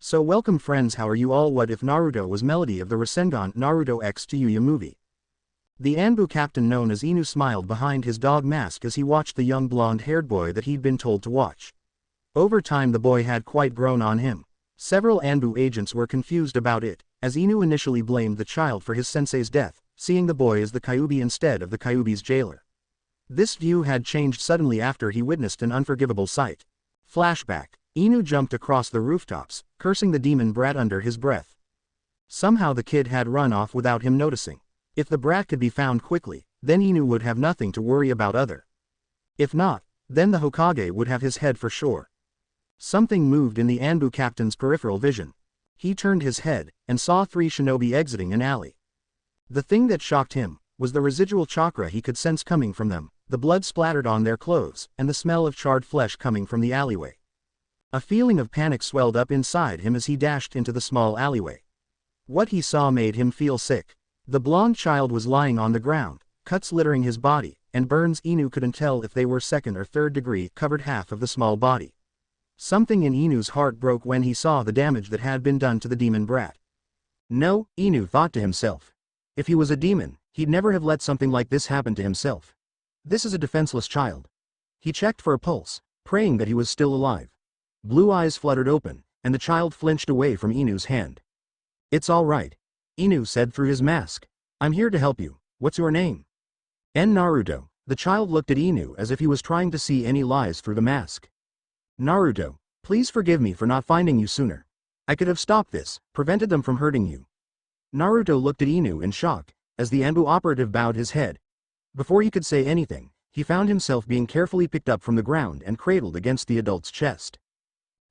So welcome friends, how are you all? What if Naruto was Melody of the Rasengan Naruto x Tayuya movie? The ANBU captain known as Inu smiled behind his dog mask as he watched the young blonde-haired boy that he'd been told to watch. Over time the boy had quite grown on him. Several ANBU agents were confused about it, as Inu initially blamed the child for his sensei's death, seeing the boy as the Kyuubi instead of the Kyuubi's jailer. This view had changed suddenly after he witnessed an unforgivable sight. Flashback. Inu jumped across the rooftops, cursing the demon brat under his breath. Somehow the kid had run off without him noticing. If the brat could be found quickly, then Inu would have nothing to worry about other. If not, then the Hokage would have his head for sure. Something moved in the ANBU captain's peripheral vision. He turned his head, and saw three shinobi exiting an alley. The thing that shocked him was the residual chakra he could sense coming from them, the blood splattered on their clothes, and the smell of charred flesh coming from the alleyway. A feeling of panic swelled up inside him as he dashed into the small alleyway. What he saw made him feel sick. The blonde child was lying on the ground, cuts littering his body, and burns Inu couldn't tell if they were second or third degree covered half of the small body. Something in Inu's heart broke when he saw the damage that had been done to the demon brat. No, Inu thought to himself. If he was a demon, he'd never have let something like this happen to himself. This is a defenseless child. He checked for a pulse, praying that he was still alive. Blue eyes fluttered open, and the child flinched away from Inu's hand. It's all right. Inu said through his mask. I'm here to help you. What's your name? Naruto. The child looked at Inu as if he was trying to see any lies through the mask. Naruto, please forgive me for not finding you sooner. I could have stopped this, prevented them from hurting you. Naruto looked at Inu in shock, as the ANBU operative bowed his head. Before he could say anything, he found himself being carefully picked up from the ground and cradled against the adult's chest.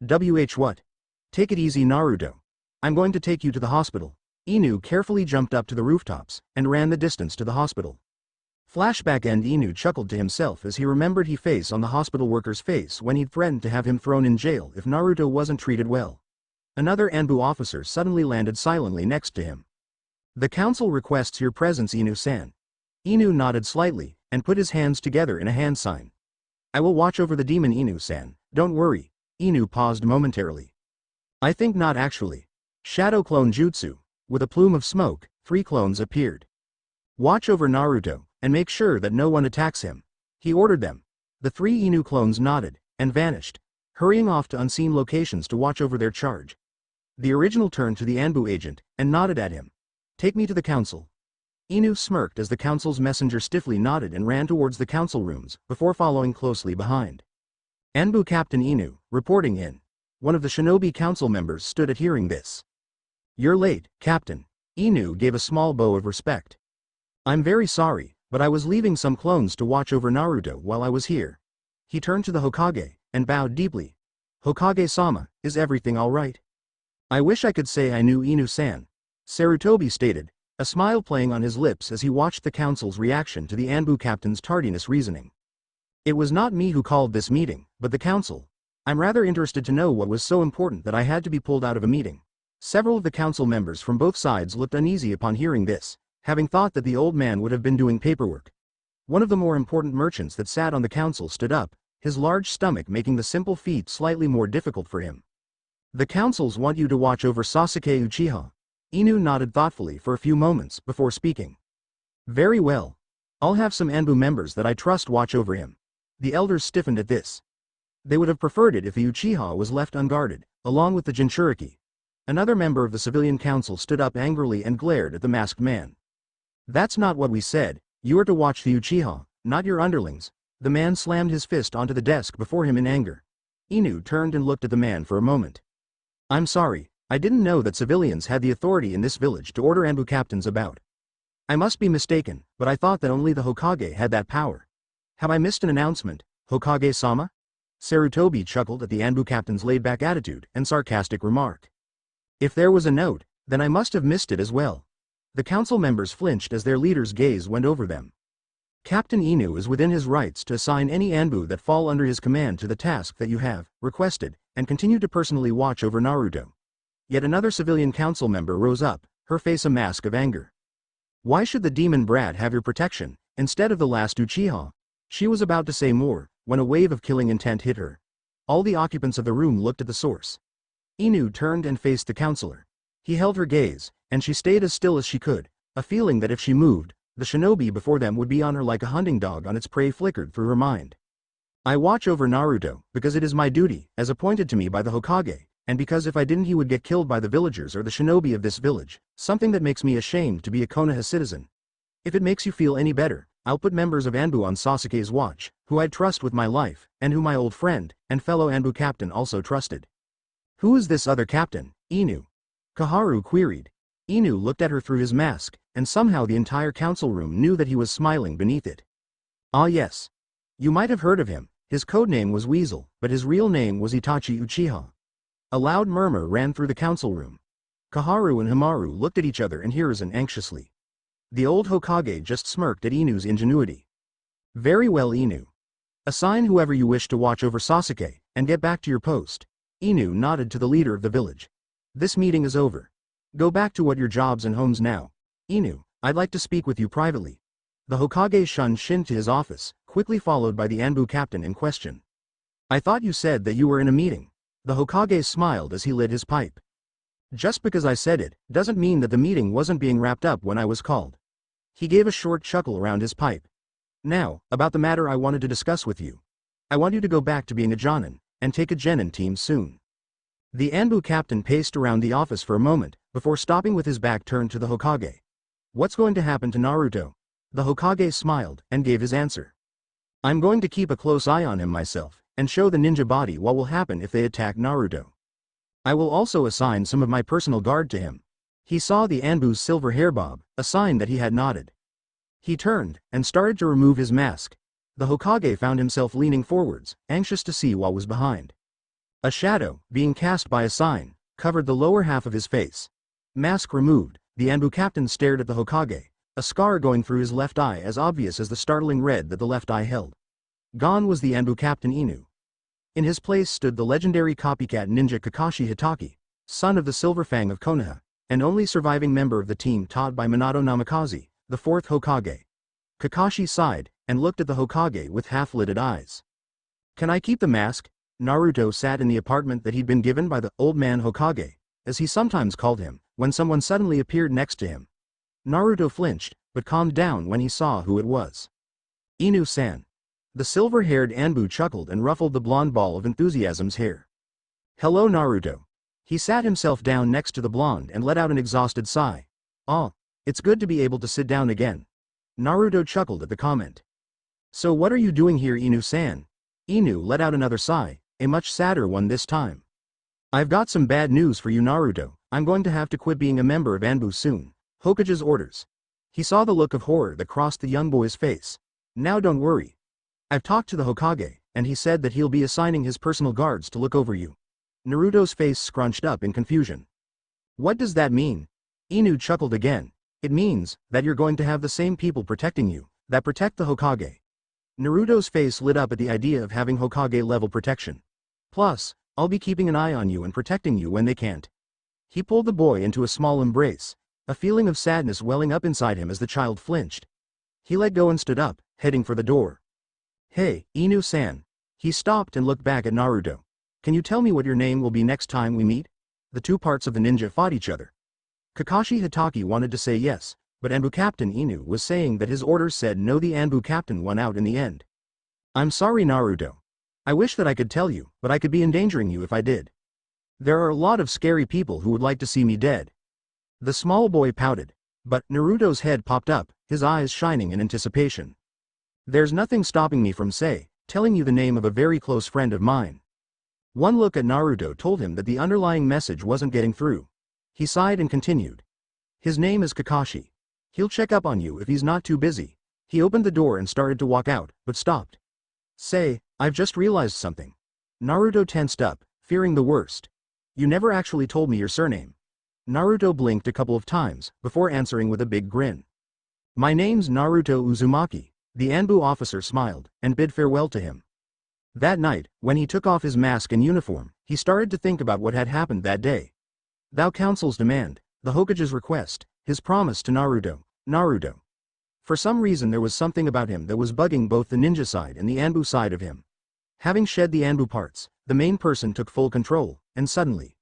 What? Take it easy, Naruto. I'm going to take you to the hospital. Inu carefully jumped up to the rooftops, and ran the distance to the hospital. Flashback end. Inu chuckled to himself as he remembered the face on the hospital worker's face when he'd threatened to have him thrown in jail if Naruto wasn't treated well. Another ANBU officer suddenly landed silently next to him. The council requests your presence, Inu-san. Inu nodded slightly, and put his hands together in a hand sign. I will watch over the demon, Inu-san, don't worry. Inu paused momentarily. I think not actually. Shadow clone jutsu. With a plume of smoke, 3 clones appeared. Watch over Naruto, and make sure that no one attacks him. He ordered them. The 3 Inu clones nodded, and vanished, hurrying off to unseen locations to watch over their charge. The original turned to the ANBU agent, and nodded at him. Take me to the council. Inu smirked as the council's messenger stiffly nodded and ran towards the council rooms, before following closely behind. ANBU Captain Inu, reporting in. One of the shinobi council members stood at hearing this. You're late, Captain. Inu gave a small bow of respect. I'm very sorry, but I was leaving some clones to watch over Naruto while I was here. He turned to the Hokage, and bowed deeply. Hokage-sama, is everything all right? I wish I could say I knew Inu-san. Sarutobi stated, a smile playing on his lips as he watched the council's reaction to the ANBU captain's tardiness reasoning. It was not me who called this meeting, but the council. I'm rather interested to know what was so important that I had to be pulled out of a meeting. Several of the council members from both sides looked uneasy upon hearing this, having thought that the old man would have been doing paperwork. One of the more important merchants that sat on the council stood up, his large stomach making the simple feat slightly more difficult for him. The councils want you to watch over Sasuke Uchiha. Inu nodded thoughtfully for a few moments before speaking. Very well. I'll have some ANBU members that I trust watch over him. The elders stiffened at this. They would have preferred it if the Uchiha was left unguarded, along with the Jinchuriki. Another member of the civilian council stood up angrily and glared at the masked man. That's not what we said. You are to watch the Uchiha, not your underlings. The man slammed his fist onto the desk before him in anger. Inu turned and looked at the man for a moment. I'm sorry, I didn't know that civilians had the authority in this village to order ANBU captains about. I must be mistaken, but I thought that only the Hokage had that power. Have I missed an announcement, Hokage-sama? Sarutobi chuckled at the ANBU captain's laid-back attitude and sarcastic remark. If there was a note, then I must have missed it as well. The council members flinched as their leader's gaze went over them. Captain Inu is within his rights to assign any ANBU that fall under his command to the task that you have requested, and continue to personally watch over Naruto. Yet another civilian council member rose up, her face a mask of anger. Why should the demon brat have your protection, instead of the last Uchiha? She was about to say more, when a wave of killing intent hit her. All the occupants of the room looked at the source. Inu turned and faced the counselor. He held her gaze, and she stayed as still as she could, a feeling that if she moved, the shinobi before them would be on her like a hunting dog on its prey flickered through her mind. I watch over Naruto, because it is my duty, as appointed to me by the Hokage, and because if I didn't he would get killed by the villagers or the shinobi of this village, something that makes me ashamed to be a Konoha citizen. If it makes you feel any better, I'll put members of ANBU on Sasuke's watch, who I'd trust with my life, and who my old friend, and fellow ANBU captain also trusted. Who is this other captain, Inu? Koharu queried. Inu looked at her through his mask, and somehow the entire council room knew that he was smiling beneath it. Ah yes. You might have heard of him, his codename was Weasel, but his real name was Itachi Uchiha. A loud murmur ran through the council room. Koharu and Hamaru looked at each other and Hiruzen anxiously. The old Hokage just smirked at Inu's ingenuity. Very well Inu. Assign whoever you wish to watch over Sasuke, and get back to your post. Inu nodded to the leader of the village. This meeting is over. Go back to what your jobs and homes now. Inu, I'd like to speak with you privately. The Hokage shunned Shin to his office, quickly followed by the ANBU captain in question. I thought you said that you were in a meeting. The Hokage smiled as he lit his pipe. Just because I said it, doesn't mean that the meeting wasn't being wrapped up when I was called. He gave a short chuckle around his pipe. Now, about the matter I wanted to discuss with you. I want you to go back to being a Jonin, and take a Genin team soon. The ANBU captain paced around the office for a moment, before stopping with his back turned to the Hokage. What's going to happen to Naruto? The Hokage smiled, and gave his answer. I'm going to keep a close eye on him myself, and show the ninja body what will happen if they attack Naruto. I will also assign some of my personal guard to him. He saw the ANBU's silver hair bob, a sign that he had nodded. He turned, and started to remove his mask. The Hokage found himself leaning forwards, anxious to see what was behind. A shadow, being cast by a sign, covered the lower half of his face. Mask removed, the ANBU captain stared at the Hokage, a scar going through his left eye as obvious as the startling red that the left eye held. Gone was the ANBU captain Inu. In his place stood the legendary copycat ninja Kakashi Hitaki, son of the Silver Fang of Konoha, and only surviving member of the team taught by Minato Namikaze, the fourth Hokage. Kakashi sighed, and looked at the Hokage with half-lidded eyes. Can I keep the mask? Naruto sat in the apartment that he'd been given by the old man Hokage, as he sometimes called him, when someone suddenly appeared next to him. Naruto flinched, but calmed down when he saw who it was. Inu-san. The silver-haired ANBU chuckled and ruffled the blonde ball of enthusiasm's hair. Hello Naruto. He sat himself down next to the blonde and let out an exhausted sigh. Oh, it's good to be able to sit down again. Naruto chuckled at the comment. So what are you doing here Inu-san? Inu let out another sigh, a much sadder one this time. I've got some bad news for you Naruto, I'm going to have to quit being a member of ANBU soon. Hokage's orders. He saw the look of horror that crossed the young boy's face. Now don't worry. I've talked to the Hokage, and he said that he'll be assigning his personal guards to look over you. Naruto's face scrunched up in confusion. What does that mean? Inu chuckled again. It means that you're going to have the same people protecting you, that protect the Hokage. Naruto's face lit up at the idea of having Hokage-level protection. Plus, I'll be keeping an eye on you and protecting you when they can't. He pulled the boy into a small embrace, a feeling of sadness welling up inside him as the child flinched. He let go and stood up, heading for the door. Hey, Inu-san. He stopped and looked back at Naruto. Can you tell me what your name will be next time we meet? The two parts of the ninja fought each other. Kakashi Hitaki wanted to say yes, but ANBU Captain Inu was saying that his orders said no. The ANBU Captain won out in the end. I'm sorry Naruto. I wish that I could tell you, but I could be endangering you if I did. There are a lot of scary people who would like to see me dead. The small boy pouted, but Naruto's head popped up, his eyes shining in anticipation. There's nothing stopping me from telling you the name of a very close friend of mine. One look at Naruto told him that the underlying message wasn't getting through. He sighed and continued. His name is Kakashi. He'll check up on you if he's not too busy. He opened the door and started to walk out, but stopped. I've just realized something. Naruto tensed up, fearing the worst. You never actually told me your surname. Naruto blinked a couple of times, before answering with a big grin. My name's Naruto Uzumaki. The ANBU officer smiled, and bid farewell to him. That night, when he took off his mask and uniform, he started to think about what had happened that day. Thou Council's demand, the Hokage's request, his promise to Naruto. For some reason there was something about him that was bugging both the ninja side and the ANBU side of him. Having shed the ANBU parts, the main person took full control, and suddenly,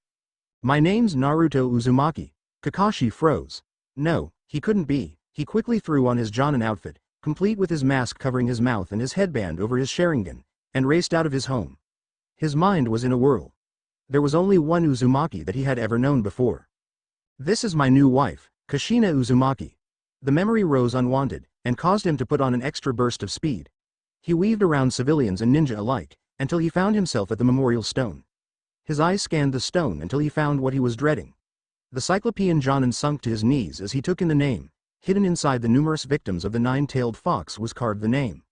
My name's Naruto Uzumaki. Kakashi froze. No, he couldn't be. He quickly threw on his Jonin outfit, complete with his mask covering his mouth and his headband over his Sharingan, and raced out of his home. His mind was in a whirl. There was only one Uzumaki that he had ever known before. This is my new wife, Kushina Uzumaki. The memory rose unwanted, and caused him to put on an extra burst of speed. He weaved around civilians and ninja alike, until he found himself at the memorial stone. His eyes scanned the stone until he found what he was dreading. The Cyclopean Jonin sunk to his knees as he took in the name. Hidden inside the numerous victims of the nine-tailed fox was carved the name.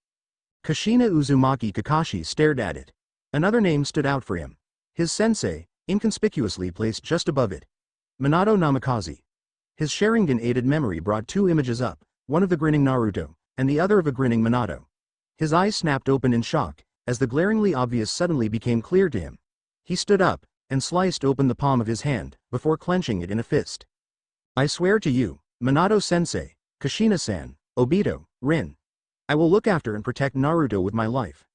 Kushina Uzumaki. Kakashi stared at it. Another name stood out for him. His sensei, inconspicuously placed just above it. Minato Namikaze. His Sharingan-aided memory brought two images up, one of the grinning Naruto, and the other of a grinning Minato. His eyes snapped open in shock, as the glaringly obvious suddenly became clear to him. He stood up, and sliced open the palm of his hand, before clenching it in a fist. I swear to you, Minato-sensei, Kushina-san, Obito, Rin. I will look after and protect Naruto with my life.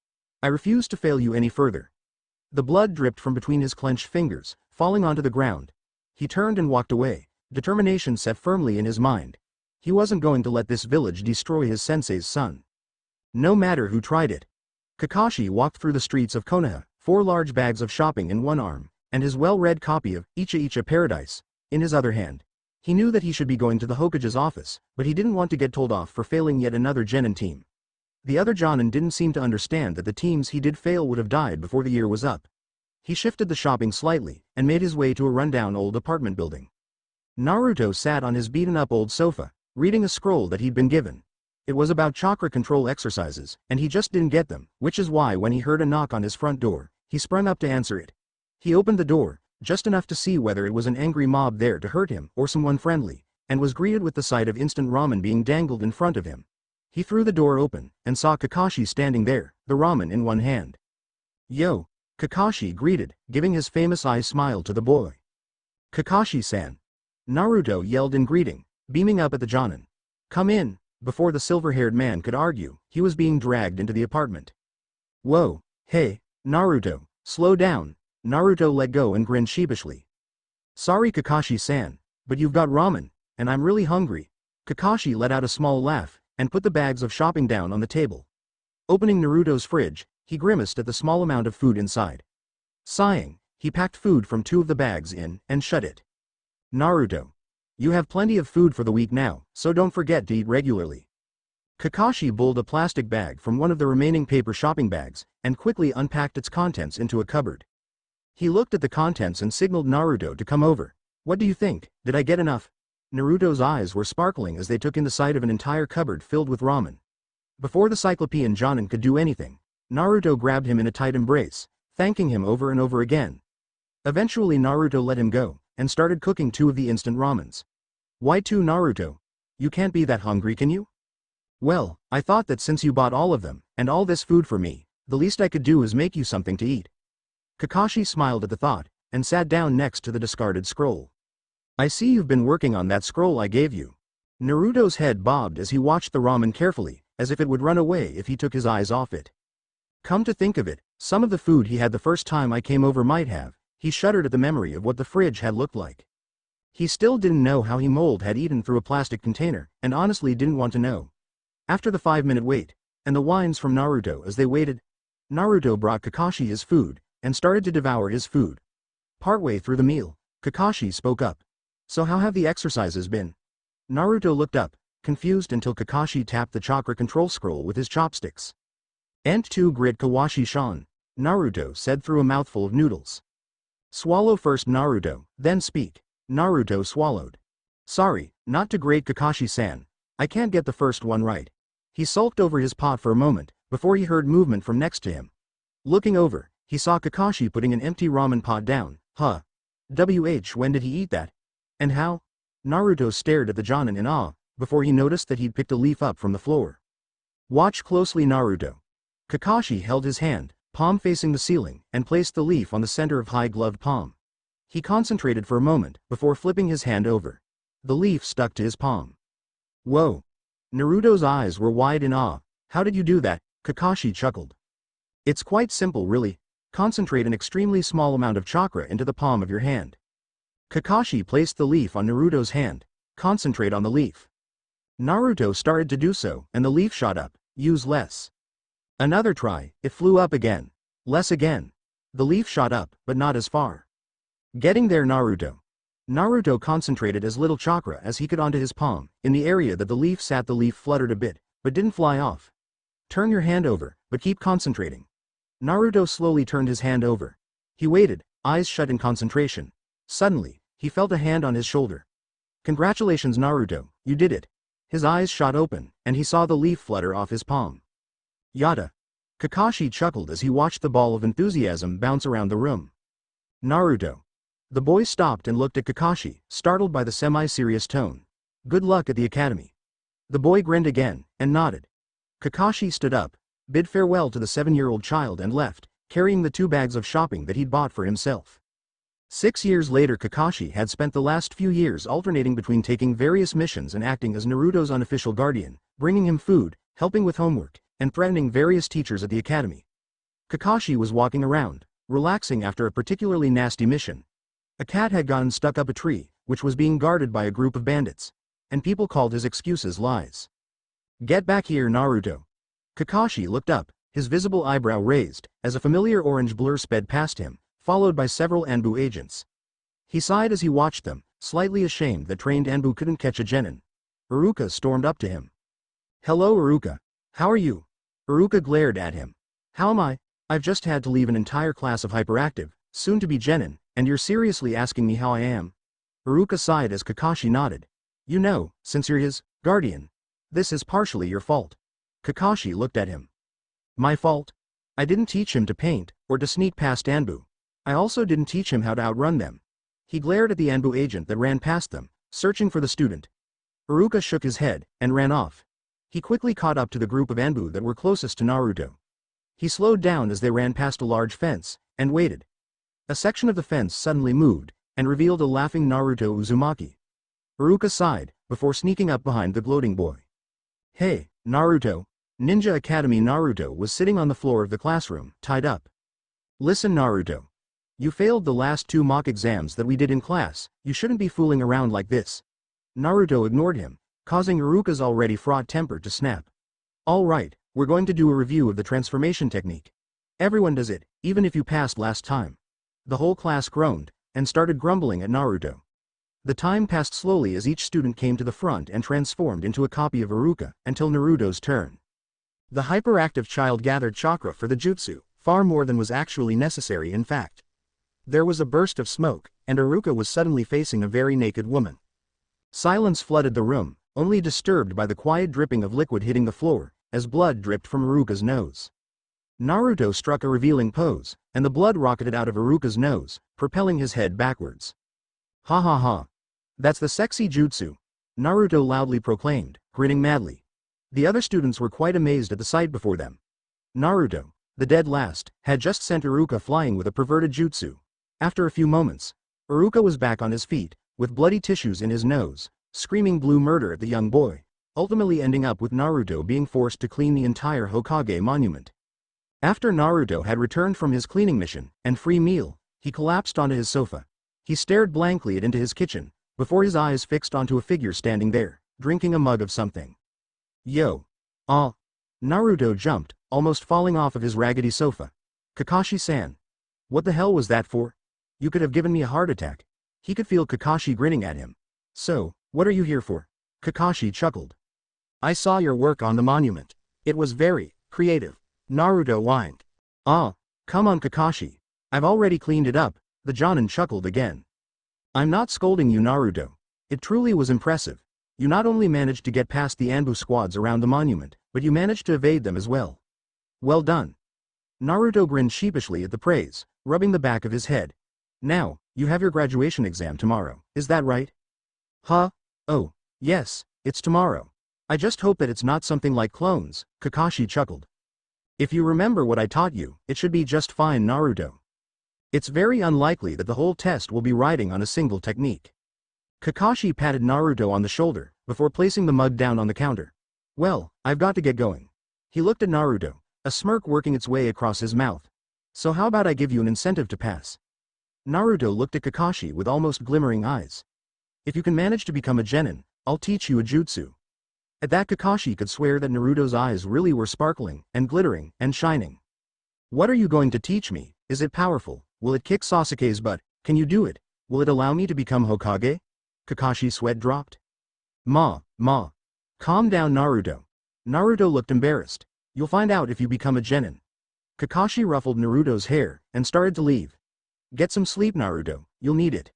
I refuse to fail you any further. The blood dripped from between his clenched fingers, falling onto the ground. He turned and walked away, determination set firmly in his mind. He wasn't going to let this village destroy his sensei's son. No matter who tried it. Kakashi walked through the streets of Konoha, 4 large bags of shopping in one arm, and his well-read copy of Icha Icha Paradise in his other hand. He knew that he should be going to the Hokage's office, but he didn't want to get told off for failing yet another Genin team. The other Jonin didn't seem to understand that the teams he did fail would have died before the year was up. He shifted the shopping slightly, and made his way to a rundown old apartment building. Naruto sat on his beaten-up old sofa, reading a scroll that he'd been given. It was about chakra control exercises, and he just didn't get them, which is why when he heard a knock on his front door, he sprung up to answer it. He opened the door, just enough to see whether it was an angry mob there to hurt him or someone friendly, and was greeted with the sight of instant ramen being dangled in front of him. He threw the door open, and saw Kakashi standing there, the ramen in one hand. Yo! Kakashi greeted, giving his famous eye smile to the boy. Kakashi-san. Naruto yelled in greeting, beaming up at the Jonin. Come in. Before the silver-haired man could argue, he was being dragged into the apartment. Whoa, hey, Naruto, slow down. Naruto let go and grinned sheepishly. Sorry Kakashi-san, but you've got ramen, and I'm really hungry. Kakashi let out a small laugh, and put the bags of shopping down on the table. Opening Naruto's fridge, he grimaced at the small amount of food inside. Sighing, he packed food from 2 of the bags in, and shut it. Naruto. You have plenty of food for the week now, so don't forget to eat regularly. Kakashi pulled a plastic bag from one of the remaining paper shopping bags, and quickly unpacked its contents into a cupboard. He looked at the contents and signaled Naruto to come over. What do you think, did I get enough? Naruto's eyes were sparkling as they took in the sight of an entire cupboard filled with ramen. Before the Cyclopean Jonin could do anything, Naruto grabbed him in a tight embrace, thanking him over and over again. Eventually Naruto let him go, and started cooking 2 of the instant ramens. Why 2, Naruto? You can't be that hungry, can you? Well, I thought that since you bought all of them, and all this food for me, the least I could do is make you something to eat. Kakashi smiled at the thought, and sat down next to the discarded scroll. I see you've been working on that scroll I gave you. Naruto's head bobbed as he watched the ramen carefully, as if it would run away if he took his eyes off it. Come to think of it, some of the food he had the first time I came over might have. He shuddered at the memory of what the fridge had looked like. He still didn't know how he mold had eaten through a plastic container, and honestly didn't want to know. After the 5-minute wait, and the whines from Naruto as they waited, Naruto brought Kakashi his food, and started to devour his food. Partway through the meal, Kakashi spoke up. So how have the exercises been? Naruto looked up, confused until Kakashi tapped the chakra control scroll with his chopsticks. Ant 2 grit Kawashi-shan, Naruto said through a mouthful of noodles. Swallow first Naruto, then speak. Naruto swallowed. Sorry, not to grate Kakashi-san. I can't get the first one right. He sulked over his pot for a moment, before he heard movement from next to him. Looking over, he saw Kakashi putting an empty ramen pot down. Huh. When did he eat that? And how? Naruto stared at the Jonin in awe, before he noticed that he'd picked a leaf up from the floor. Watch closely Naruto. Kakashi held his hand, palm facing the ceiling, and placed the leaf on the center of high-gloved palm. He concentrated for a moment, before flipping his hand over. The leaf stuck to his palm. Whoa! Naruto's eyes were wide in awe. How did you do that? Kakashi chuckled. It's quite simple really. Concentrate an extremely small amount of chakra into the palm of your hand. Kakashi placed the leaf on Naruto's hand. Concentrate on the leaf. Naruto started to do so, and the leaf shot up. Use less. Another try, it flew up again. Less again. The leaf shot up, but not as far. Getting there Naruto. Naruto concentrated as little chakra as he could onto his palm. In the area that the leaf sat, the leaf fluttered a bit, but didn't fly off. Turn your hand over, but keep concentrating. Naruto slowly turned his hand over. He waited, eyes shut in concentration. Suddenly, he felt a hand on his shoulder. Congratulations Naruto, you did it. His eyes shot open, and he saw the leaf flutter off his palm. Yada. Kakashi chuckled as he watched the ball of enthusiasm bounce around the room. Naruto. The boy stopped and looked at Kakashi, startled by the semi-serious tone. Good luck at the academy. The boy grinned again, and nodded. Kakashi stood up, bid farewell to the 7-year-old child and left, carrying the 2 bags of shopping that he'd bought for himself. 6 years later Kakashi had spent the last few years alternating between taking various missions and acting as Naruto's unofficial guardian, bringing him food, helping with homework, and threatening various teachers at the academy. Kakashi was walking around, relaxing after a particularly nasty mission. A cat had gotten stuck up a tree, which was being guarded by a group of bandits, and people called his excuses lies. Get back here Naruto. Kakashi looked up, his visible eyebrow raised, as a familiar orange blur sped past him, followed by several ANBU agents. He sighed as he watched them, slightly ashamed that trained ANBU couldn't catch a genin. Iruka stormed up to him. Hello Iruka. How are you? Iruka glared at him. How am I? I've just had to leave an entire class of hyperactive, soon-to-be genin, and you're seriously asking me how I am? Iruka sighed as Kakashi nodded. You know, since you're his guardian, this is partially your fault. Kakashi looked at him. My fault? I didn't teach him to paint, or to sneak past ANBU. I also didn't teach him how to outrun them. He glared at the ANBU agent that ran past them, searching for the student. Iruka shook his head, and ran off. He quickly caught up to the group of ANBU that were closest to Naruto. He slowed down as they ran past a large fence, and waited. A section of the fence suddenly moved, and revealed a laughing Naruto Uzumaki. Iruka sighed, before sneaking up behind the gloating boy. Hey, Naruto. Ninja Academy Naruto was sitting on the floor of the classroom, tied up. Listen Naruto. You failed the last 2 mock exams that we did in class, you shouldn't be fooling around like this. Naruto ignored him, causing Iruka's already fraught temper to snap. Alright, we're going to do a review of the transformation technique. Everyone does it, even if you passed last time. The whole class groaned, and started grumbling at Naruto. The time passed slowly as each student came to the front and transformed into a copy of Iruka, until Naruto's turn. The hyperactive child gathered chakra for the jutsu, far more than was actually necessary in fact. There was a burst of smoke, and Iruka was suddenly facing a very naked woman. Silence flooded the room, only disturbed by the quiet dripping of liquid hitting the floor, as blood dripped from Iruka's nose. Naruto struck a revealing pose, and the blood rocketed out of Iruka's nose, propelling his head backwards. Ha ha ha. That's the sexy jutsu, Naruto loudly proclaimed, grinning madly. The other students were quite amazed at the sight before them. Naruto, the dead last, had just sent Iruka flying with a perverted jutsu. After a few moments, Iruka was back on his feet, with bloody tissues in his nose, screaming blue murder at the young boy, ultimately ending up with Naruto being forced to clean the entire Hokage monument. After Naruto had returned from his cleaning mission and free meal, he collapsed onto his sofa. He stared blankly into his kitchen, before his eyes fixed onto a figure standing there, drinking a mug of something. Yo. Ah. Naruto jumped, almost falling off of his raggedy sofa. Kakashi-san. What the hell was that for? You could have given me a heart attack. He could feel Kakashi grinning at him. So, what are you here for? Kakashi chuckled. I saw your work on the monument. It was very creative. Naruto whined. Ah, come on Kakashi. I've already cleaned it up, the Jonin chuckled again. I'm not scolding you Naruto. It truly was impressive. You not only managed to get past the ANBU squads around the monument, but you managed to evade them as well. Well done. Naruto grinned sheepishly at the praise, rubbing the back of his head. Now, you have your graduation exam tomorrow, is that right? Huh? Oh, yes, it's tomorrow. I just hope that it's not something like clones, Kakashi chuckled. If you remember what I taught you, it should be just fine Naruto. It's very unlikely that the whole test will be riding on a single technique. Kakashi patted Naruto on the shoulder, before placing the mug down on the counter. Well, I've got to get going. He looked at Naruto, a smirk working its way across his mouth. So how about I give you an incentive to pass? Naruto looked at Kakashi with almost glimmering eyes. If you can manage to become a genin, I'll teach you a jutsu. At that Kakashi could swear that Naruto's eyes really were sparkling, and glittering, and shining. What are you going to teach me? Is it powerful? Will it kick Sasuke's butt? Can you do it? Will it allow me to become Hokage? Kakashi's sweat dropped. Ma. Calm down, Naruto. Naruto looked embarrassed. You'll find out if you become a genin. Kakashi ruffled Naruto's hair, and started to leave. Get some sleep, Naruto, you'll need it.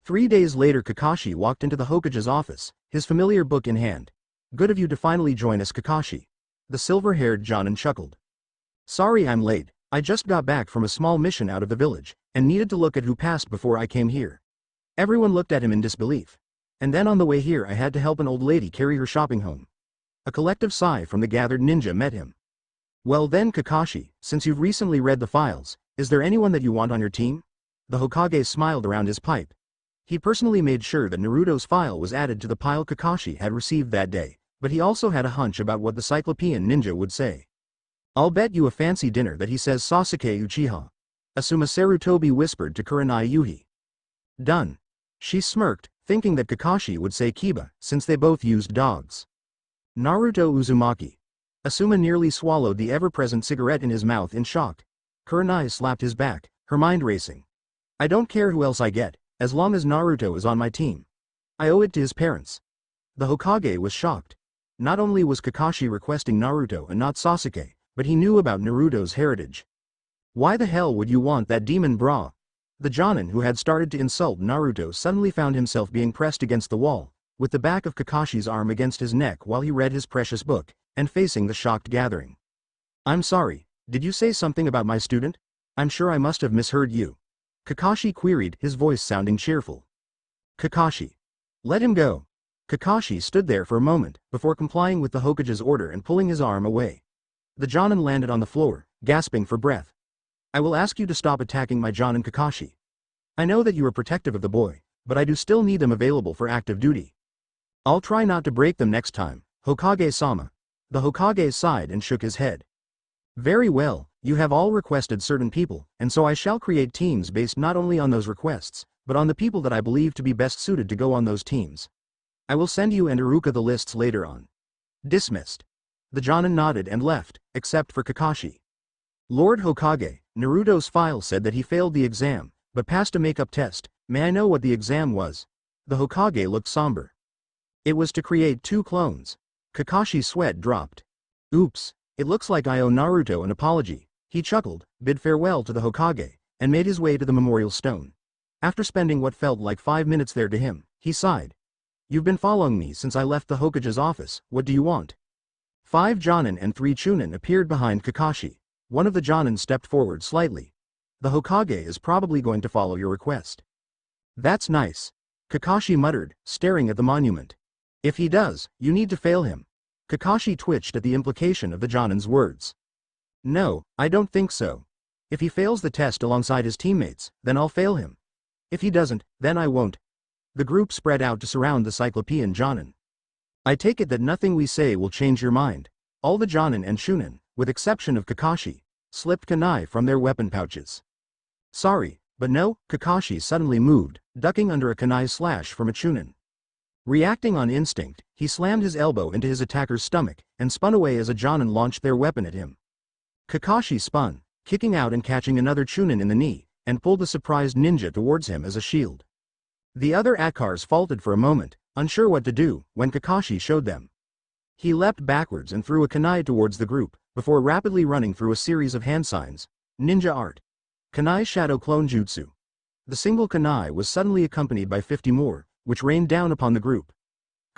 3 days later Kakashi walked into the Hokage's office, his familiar book in hand. Good of you to finally join us, Kakashi. The silver-haired Jonin chuckled. Sorry I'm late, I just got back from a small mission out of the village, and needed to look at who passed before I came here. Everyone looked at him in disbelief. And then on the way here I had to help an old lady carry her shopping home. A collective sigh from the gathered ninja met him. Well then Kakashi, since you've recently read the files, is there anyone that you want on your team? The Hokage smiled around his pipe. He personally made sure that Naruto's file was added to the pile Kakashi had received that day, but he also had a hunch about what the Cyclopean ninja would say. I'll bet you a fancy dinner that he says Sasuke Uchiha. Asuma Sarutobi whispered to Kurenai Yuhi. Done. She smirked, thinking that Kakashi would say Kiba, since they both used dogs. Naruto Uzumaki. Asuma nearly swallowed the ever-present cigarette in his mouth in shock. Kurenai slapped his back, her mind racing. I don't care who else I get, as long as Naruto is on my team. I owe it to his parents. The Hokage was shocked. Not only was Kakashi requesting Naruto and not Sasuke, but he knew about Naruto's heritage. Why the hell would you want that demon bra? The Jonin who had started to insult Naruto suddenly found himself being pressed against the wall, with the back of Kakashi's arm against his neck while he read his precious book, and facing the shocked gathering. I'm sorry, did you say something about my student? I'm sure I must have misheard you. Kakashi queried, his voice sounding cheerful. Kakashi. Let him go. Kakashi stood there for a moment, before complying with the Hokage's order and pulling his arm away. The Jonin landed on the floor, gasping for breath. I will ask you to stop attacking my Jonin, Kakashi. I know that you are protective of the boy, but I do still need them available for active duty. I'll try not to break them next time, Hokage-sama. The Hokage sighed and shook his head. Very well, you have all requested certain people, and so I shall create teams based not only on those requests, but on the people that I believe to be best suited to go on those teams. I will send you and Iruka the lists later on. Dismissed. The Jonin nodded and left, except for Kakashi. Lord Hokage, Naruto's file said that he failed the exam, but passed a makeup test. May I know what the exam was? The Hokage looked somber. It was to create 2 clones. Kakashi's sweat dropped. Oops, it looks like I owe Naruto an apology. He chuckled, bid farewell to the Hokage, and made his way to the memorial stone. After spending what felt like 5 minutes there to him, he sighed. You've been following me since I left the Hokage's office, what do you want? 5 Jonin and 3 Chunin appeared behind Kakashi. One of the Jonin stepped forward slightly. The Hokage is probably going to follow your request. That's nice. Kakashi muttered, staring at the monument. If he does, you need to fail him. Kakashi twitched at the implication of the Jonin's words. No, I don't think so. If he fails the test alongside his teammates, then I'll fail him. If he doesn't, then I won't. The group spread out to surround the Cyclopean Jonin. I take it that nothing we say will change your mind. All the Jonin and Chunin, with exception of Kakashi, slipped kunai from their weapon pouches. Sorry, but no, Kakashi suddenly moved, ducking under a kunai slash from a Chunin. Reacting on instinct, he slammed his elbow into his attacker's stomach, and spun away as a Jonin launched their weapon at him. Kakashi spun, kicking out and catching another Chunin in the knee, and pulled the surprised ninja towards him as a shield. The other Akkars faltered for a moment, unsure what to do, when Kakashi showed them. He leapt backwards and threw a kunai towards the group, before rapidly running through a series of hand signs. Ninja art. Kunai shadow clone jutsu. The single kunai was suddenly accompanied by 50 more, which rained down upon the group.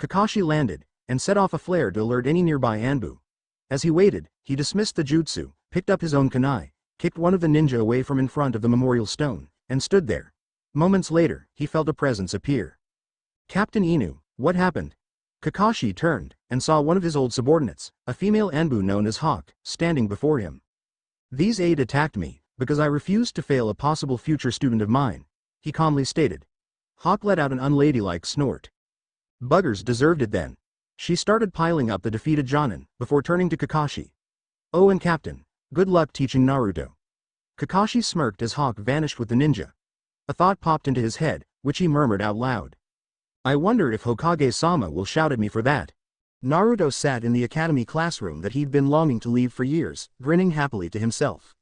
Kakashi landed, and set off a flare to alert any nearby ANBU. As he waited, he dismissed the jutsu, picked up his own kunai, kicked one of the ninja away from in front of the memorial stone, and stood there. Moments later, he felt a presence appear. Captain Inu, what happened? Kakashi turned, and saw one of his old subordinates, a female ANBU known as Hawk, standing before him. These aide attacked me, because I refused to fail a possible future student of mine, he calmly stated. Hawk let out an unladylike snort. Buggers deserved it then. She started piling up the defeated Jonin, before turning to Kakashi. Oh, and Captain, good luck teaching Naruto. Kakashi smirked as Hawk vanished with the ninja. A thought popped into his head, which he murmured out loud. I wonder if Hokage-sama will shout at me for that. Naruto sat in the academy classroom that he'd been longing to leave for years, grinning happily to himself.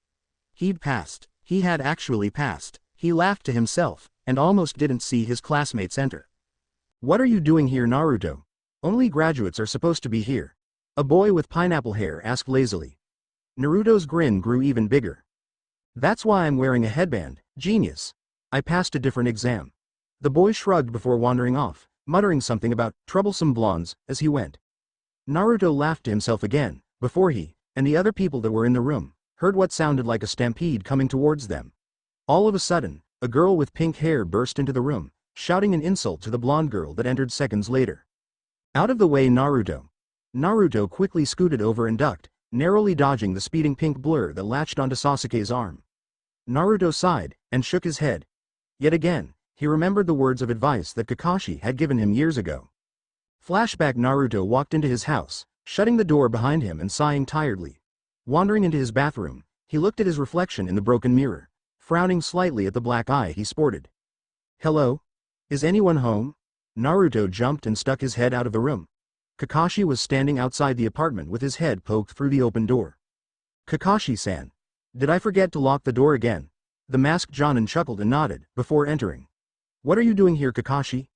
He'd passed. He had actually passed. He laughed to himself, and almost didn't see his classmates enter. What are you doing here, Naruto? Only graduates are supposed to be here. A boy with pineapple hair asked lazily. Naruto's grin grew even bigger. That's why I'm wearing a headband, genius. I passed a different exam. The boy shrugged before wandering off, muttering something about troublesome blondes as he went. Naruto laughed to himself again, before he, and the other people that were in the room, heard what sounded like a stampede coming towards them. All of a sudden, a girl with pink hair burst into the room, shouting an insult to the blonde girl that entered seconds later. Out of the way, Naruto. Naruto quickly scooted over and ducked, narrowly dodging the speeding pink blur that latched onto Sasuke's arm. Naruto sighed, and shook his head. Yet again, he remembered the words of advice that Kakashi had given him years ago. Flashback: Naruto walked into his house, shutting the door behind him and sighing tiredly. Wandering into his bathroom, he looked at his reflection in the broken mirror, frowning slightly at the black eye he sported. Hello? Is anyone home? Naruto jumped and stuck his head out of the room. Kakashi was standing outside the apartment with his head poked through the open door. Kakashi-san. Did I forget to lock the door again? The masked Jonin chuckled and nodded, before entering. What are you doing here, Kakashi?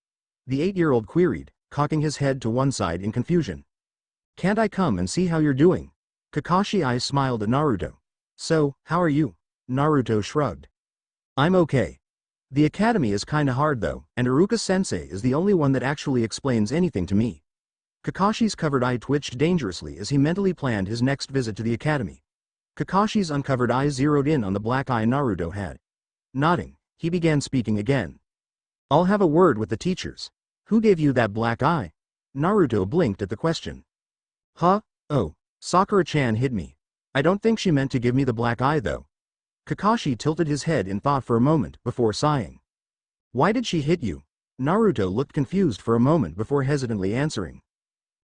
The 8-year-old queried, cocking his head to one side in confusion. Can't I come and see how you're doing? Kakashi's eyes smiled at Naruto. So, how are you? Naruto shrugged. I'm okay. The academy is kinda hard though, and Iruka-sensei is the only one that actually explains anything to me. Kakashi's covered eye twitched dangerously as he mentally planned his next visit to the academy. Kakashi's uncovered eye zeroed in on the black eye Naruto had. Nodding, he began speaking again. I'll have a word with the teachers. Who gave you that black eye? Naruto blinked at the question. Huh? Oh, Sakura-chan hit me. I don't think she meant to give me the black eye though. Kakashi tilted his head in thought for a moment before sighing. Why did she hit you? Naruto looked confused for a moment before hesitantly answering.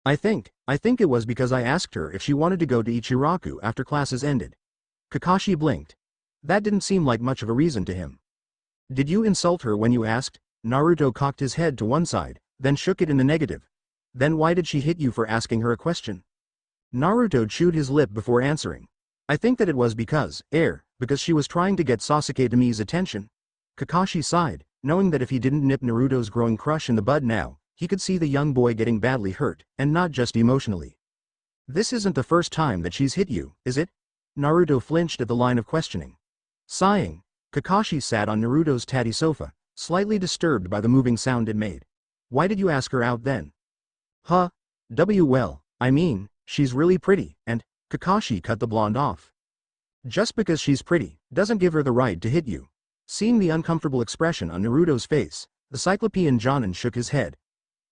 I think it was because I asked her if she wanted to go to Ichiraku after classes ended. Kakashi blinked. That didn't seem like much of a reason to him. Did you insult her when you asked? Naruto cocked his head to one side, then shook it in the negative. Then why did she hit you for asking her a question? Naruto chewed his lip before answering. I think that it was because she was trying to get Sasuke Demi's attention. Kakashi sighed, knowing that if he didn't nip Naruto's growing crush in the bud now, he could see the young boy getting badly hurt, and not just emotionally. This isn't the first time that she's hit you, is it? Naruto flinched at the line of questioning. Sighing, Kakashi sat on Naruto's tatty sofa, slightly disturbed by the moving sound it made. Why did you ask her out then? Huh? Well, I mean, she's really pretty, and Kakashi cut the blonde off. Just because she's pretty, doesn't give her the right to hit you. Seeing the uncomfortable expression on Naruto's face, the Cyclopean Jonin shook his head.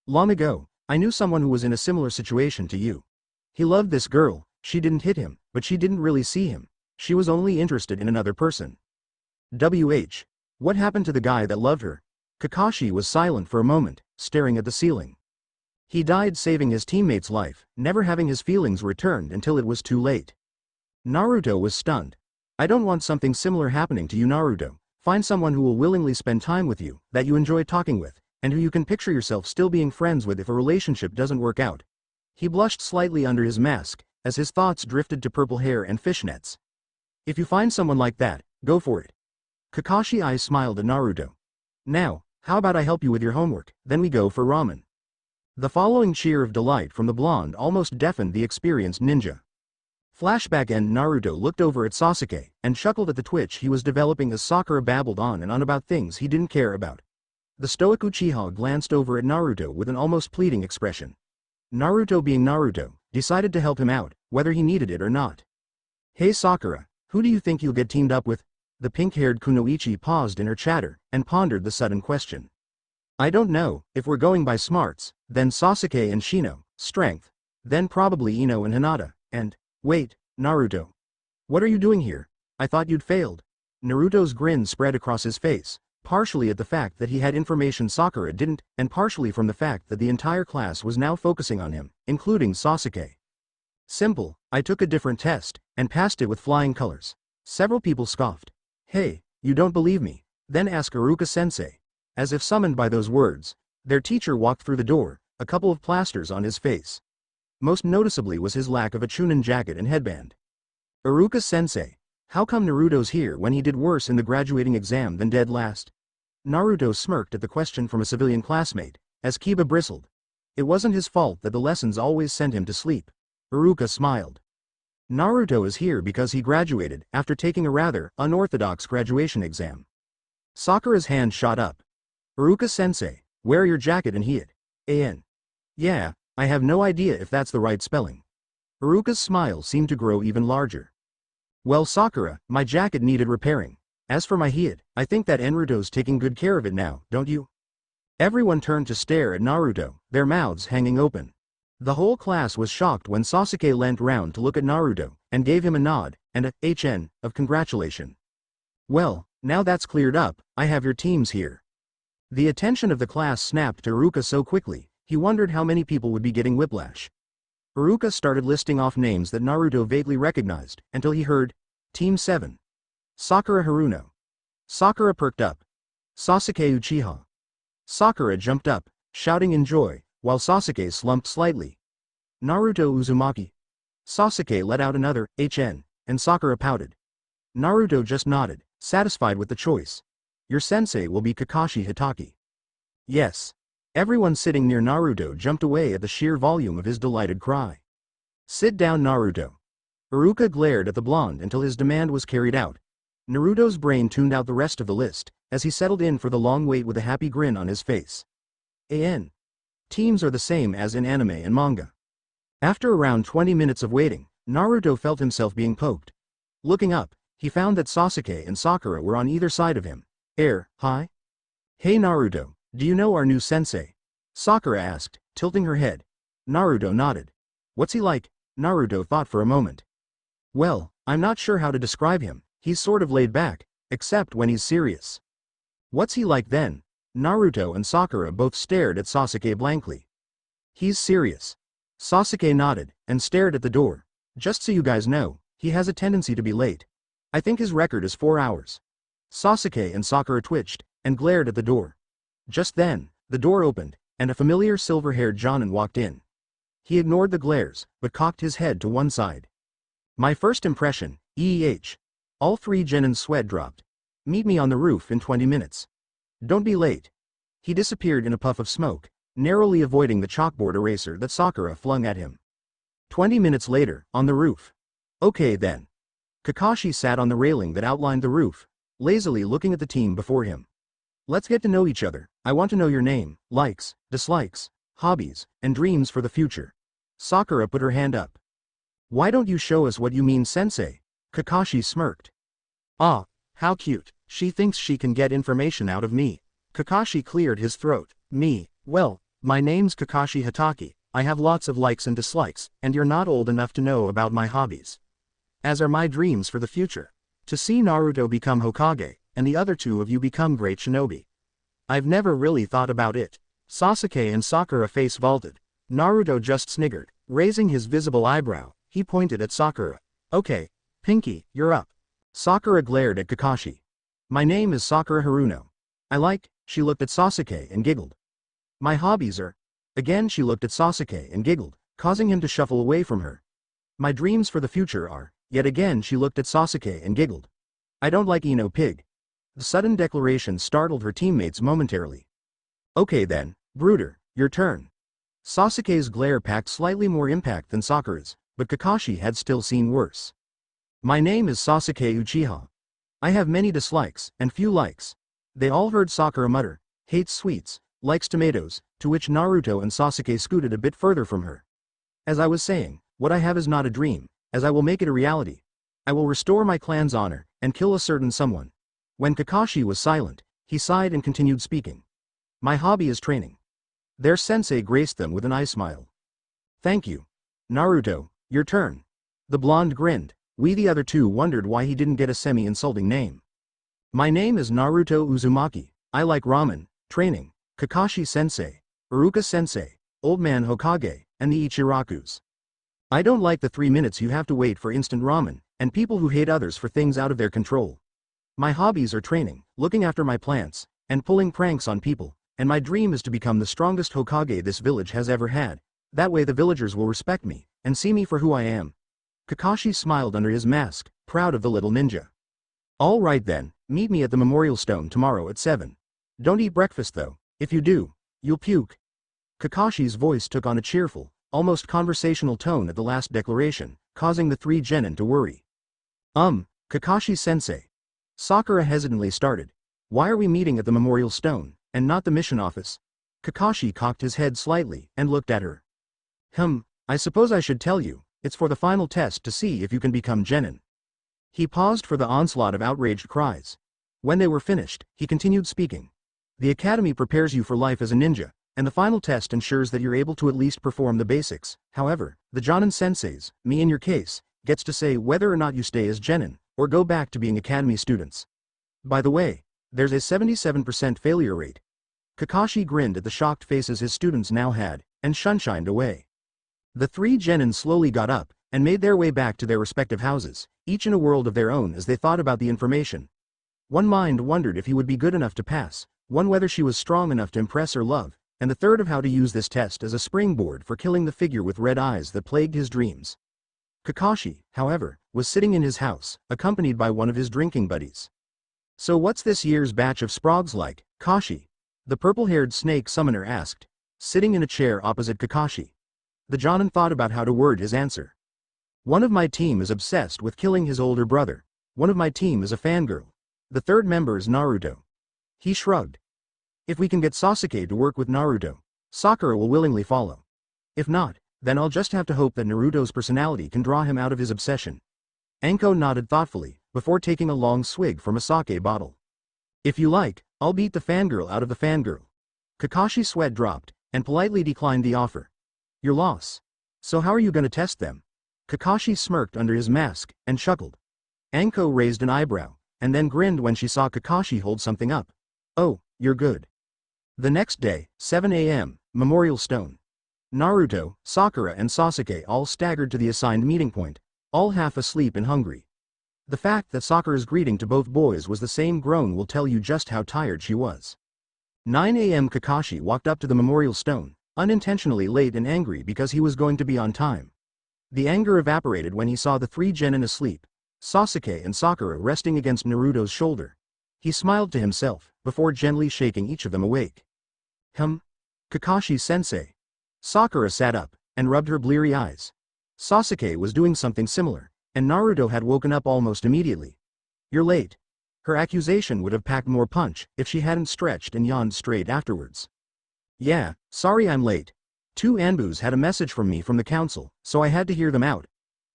Long ago, I knew someone who was in a similar situation to you. He loved this girl, she didn't hit him, but she didn't really see him. She was only interested in another person. What happened to the guy that loved her? Kakashi was silent for a moment, staring at the ceiling. He died saving his teammate's life, never having his feelings returned until it was too late. Naruto was stunned. I don't want something similar happening to you, Naruto. Find someone who will willingly spend time with you, that you enjoy talking with, and who you can picture yourself still being friends with if a relationship doesn't work out. He blushed slightly under his mask, as his thoughts drifted to purple hair and fishnets. If you find someone like that, go for it. Kakashi's eyes smiled at Naruto. Now, how about I help you with your homework, then we go for ramen. The following cheer of delight from the blonde almost deafened the experienced ninja. Flashback end: Naruto looked over at Sasuke, and chuckled at the twitch he was developing as Sakura babbled on and on about things he didn't care about. The stoic Uchiha glanced over at Naruto with an almost pleading expression. Naruto, being Naruto, decided to help him out, whether he needed it or not. Hey Sakura, who do you think you'll get teamed up with? The pink-haired Kunoichi paused in her chatter, and pondered the sudden question. I don't know, if we're going by smarts, then Sasuke and Shino, strength, then probably Ino and Hinata, and, wait, Naruto. What are you doing here? I thought you'd failed. Naruto's grin spread across his face, partially at the fact that he had information Sakura didn't, and partially from the fact that the entire class was now focusing on him, including Sasuke. Simple, I took a different test, and passed it with flying colors. Several people scoffed. Hey, you don't believe me? Then ask Iruka-sensei. As if summoned by those words, their teacher walked through the door, a couple of plasters on his face. Most noticeably was his lack of a chunin jacket and headband. Iruka-sensei, how come Naruto's here when he did worse in the graduating exam than dead last? Naruto smirked at the question from a civilian classmate, as Kiba bristled. It wasn't his fault that the lessons always sent him to sleep. Iruka smiled. Naruto is here because he graduated after taking a rather unorthodox graduation exam. Sakura's hand shot up. Iruka-sensei, wear your jacket and heat. Yeah, I have no idea if that's the right spelling. Iruka's smile seemed to grow even larger. Well, Sakura, my jacket needed repairing. As for my heat, I think that Naruto's taking good care of it now, don't you? Everyone turned to stare at Naruto, their mouths hanging open. The whole class was shocked when Sasuke leant round to look at Naruto, and gave him a nod, and a HN of congratulation. Well, now that's cleared up, I have your teams here. The attention of the class snapped to Iruka so quickly, he wondered how many people would be getting whiplash. Iruka started listing off names that Naruto vaguely recognized, until he heard, Team 7. Sakura Haruno. Sakura perked up. Sasuke Uchiha. Sakura jumped up, shouting in joy, while Sasuke slumped slightly. Naruto Uzumaki. Sasuke let out another HN, and Sakura pouted. Naruto just nodded, satisfied with the choice. Your sensei will be Kakashi Hitaki. Yes. Everyone sitting near Naruto jumped away at the sheer volume of his delighted cry. Sit down, Naruto. Iruka glared at the blonde until his demand was carried out. Naruto's brain tuned out the rest of the list, as he settled in for the long wait with a happy grin on his face. Teams are the same as in anime and manga. After around 20 minutes of waiting, Naruto felt himself being poked. Looking up, he found that Sasuke and Sakura were on either side of him. Hi? Hey Naruto, do you know our new sensei? Sakura asked, tilting her head. Naruto nodded. What's he like? Naruto thought for a moment. Well, I'm not sure how to describe him, he's sort of laid back, except when he's serious. What's he like then? Naruto and Sakura both stared at Sasuke blankly. He's serious. Sasuke nodded, and stared at the door. Just so you guys know, he has a tendency to be late. I think his record is 4 hours. Sasuke and Sakura twitched, and glared at the door. Just then, the door opened, and a familiar silver-haired Jonin walked in. He ignored the glares, but cocked his head to one side. My first impression, All 3 Genin's sweat dropped. Meet me on the roof in 20 minutes. Don't be late. He disappeared in a puff of smoke, narrowly avoiding the chalkboard eraser that Sakura flung at him. 20 minutes later, on the roof. Okay then. Kakashi sat on the railing that outlined the roof, lazily looking at the team before him. Let's get to know each other. I want to know your name, likes, dislikes, hobbies, and dreams for the future. Sakura put her hand up. Why don't you show us what you mean, sensei? Kakashi smirked. Ah, how cute. She thinks she can get information out of me. Kakashi cleared his throat. Me, well, my name's Kakashi Hitaki. I have lots of likes and dislikes, and you're not old enough to know about my hobbies. As are my dreams for the future. To see Naruto become Hokage, and the other 2 of you become great shinobi. I've never really thought about it. Sasuke and Sakura face vaulted. Naruto just sniggered. Raising his visible eyebrow, he pointed at Sakura. Okay, Pinky, you're up. Sakura glared at Kakashi. My name is Sakura Haruno. She looked at Sasuke and giggled. My hobbies are... Again she looked at Sasuke and giggled, causing him to shuffle away from her. My dreams for the future are... Yet again she looked at Sasuke and giggled. I don't like Pig. The sudden declaration startled her teammates momentarily. Okay then, Brooder, your turn. Sasuke's glare packed slightly more impact than Sakura's, but Kakashi had still seen worse. My name is Sasuke Uchiha. I have many dislikes, and few likes. They all heard Sakura mutter, hates sweets, likes tomatoes, to which Naruto and Sasuke scooted a bit further from her. As I was saying, what I have is not a dream, as I will make it a reality. I will restore my clan's honor, and kill a certain someone. When Kakashi was silent, he sighed and continued speaking. My hobby is training. Their sensei graced them with an eye smile. Thank you. Naruto, your turn. The blonde grinned. We the other 2 wondered why he didn't get a semi-insulting name. My name is Naruto Uzumaki. I like ramen, training, Kakashi-sensei, Iruka-sensei, Old Man Hokage, and the Ichirakus. I don't like the 3 minutes you have to wait for instant ramen, and people who hate others for things out of their control. My hobbies are training, looking after my plants, and pulling pranks on people, and my dream is to become the strongest Hokage this village has ever had. That way the villagers will respect me, and see me for who I am. Kakashi smiled under his mask, proud of the little ninja. All right then, meet me at the memorial stone tomorrow at 7. Don't eat breakfast though, if you do, you'll puke. Kakashi's voice took on a cheerful, almost conversational tone at the last declaration, causing the three genin to worry. Kakashi-sensei. Sakura hesitantly started. Why are we meeting at the memorial stone, and not the mission office? Kakashi cocked his head slightly and looked at her. I suppose I should tell you, it's for the final test to see if you can become genin. He paused for the onslaught of outraged cries. When they were finished, he continued speaking. The academy prepares you for life as a ninja, and the final test ensures that you're able to at least perform the basics. However, the Jonin senseis, me in your case, gets to say whether or not you stay as genin, or go back to being academy students. By the way, there's a 77% failure rate. Kakashi grinned at the shocked faces his students now had, and shunshined away. The three genin slowly got up, and made their way back to their respective houses, each in a world of their own as they thought about the information. One mind wondered if he would be good enough to pass, one whether she was strong enough to impress or love, and the third of how to use this test as a springboard for killing the figure with red eyes that plagued his dreams. Kakashi, however, was sitting in his house, accompanied by one of his drinking buddies. So what's this year's batch of sprogs like, Kashi? The purple-haired snake summoner asked, sitting in a chair opposite Kakashi. The Jonin thought about how to word his answer. One of my team is obsessed with killing his older brother. One of my team is a fangirl. The third member is Naruto. He shrugged. If we can get Sasuke to work with Naruto, Sakura will willingly follow. If not, then I'll just have to hope that Naruto's personality can draw him out of his obsession. Anko nodded thoughtfully, before taking a long swig from a sake bottle. If you like, I'll beat the fangirl out of the fangirl. Kakashi's sweat dropped, and politely declined the offer. Your loss. So how are you going to test them? Kakashi smirked under his mask, and chuckled. Anko raised an eyebrow, and then grinned when she saw Kakashi hold something up. Oh, you're good. The next day, 7 a.m., Memorial Stone. Naruto, Sakura and Sasuke all staggered to the assigned meeting point, all half asleep and hungry. The fact that Sakura's greeting to both boys was the same groan will tell you just how tired she was. 9 a.m. Kakashi walked up to the Memorial Stone, unintentionally late and angry because he was going to be on time. The anger evaporated when he saw the three genin asleep, Sasuke and Sakura resting against Naruto's shoulder. He smiled to himself, before gently shaking each of them awake. Kakashi-sensei. Sakura sat up, and rubbed her bleary eyes. Sasuke was doing something similar, and Naruto had woken up almost immediately. You're late. Her accusation would have packed more punch if she hadn't stretched and yawned straight afterwards. Yeah, sorry I'm late. 2 ANBUs had a message from me from the council, so I had to hear them out.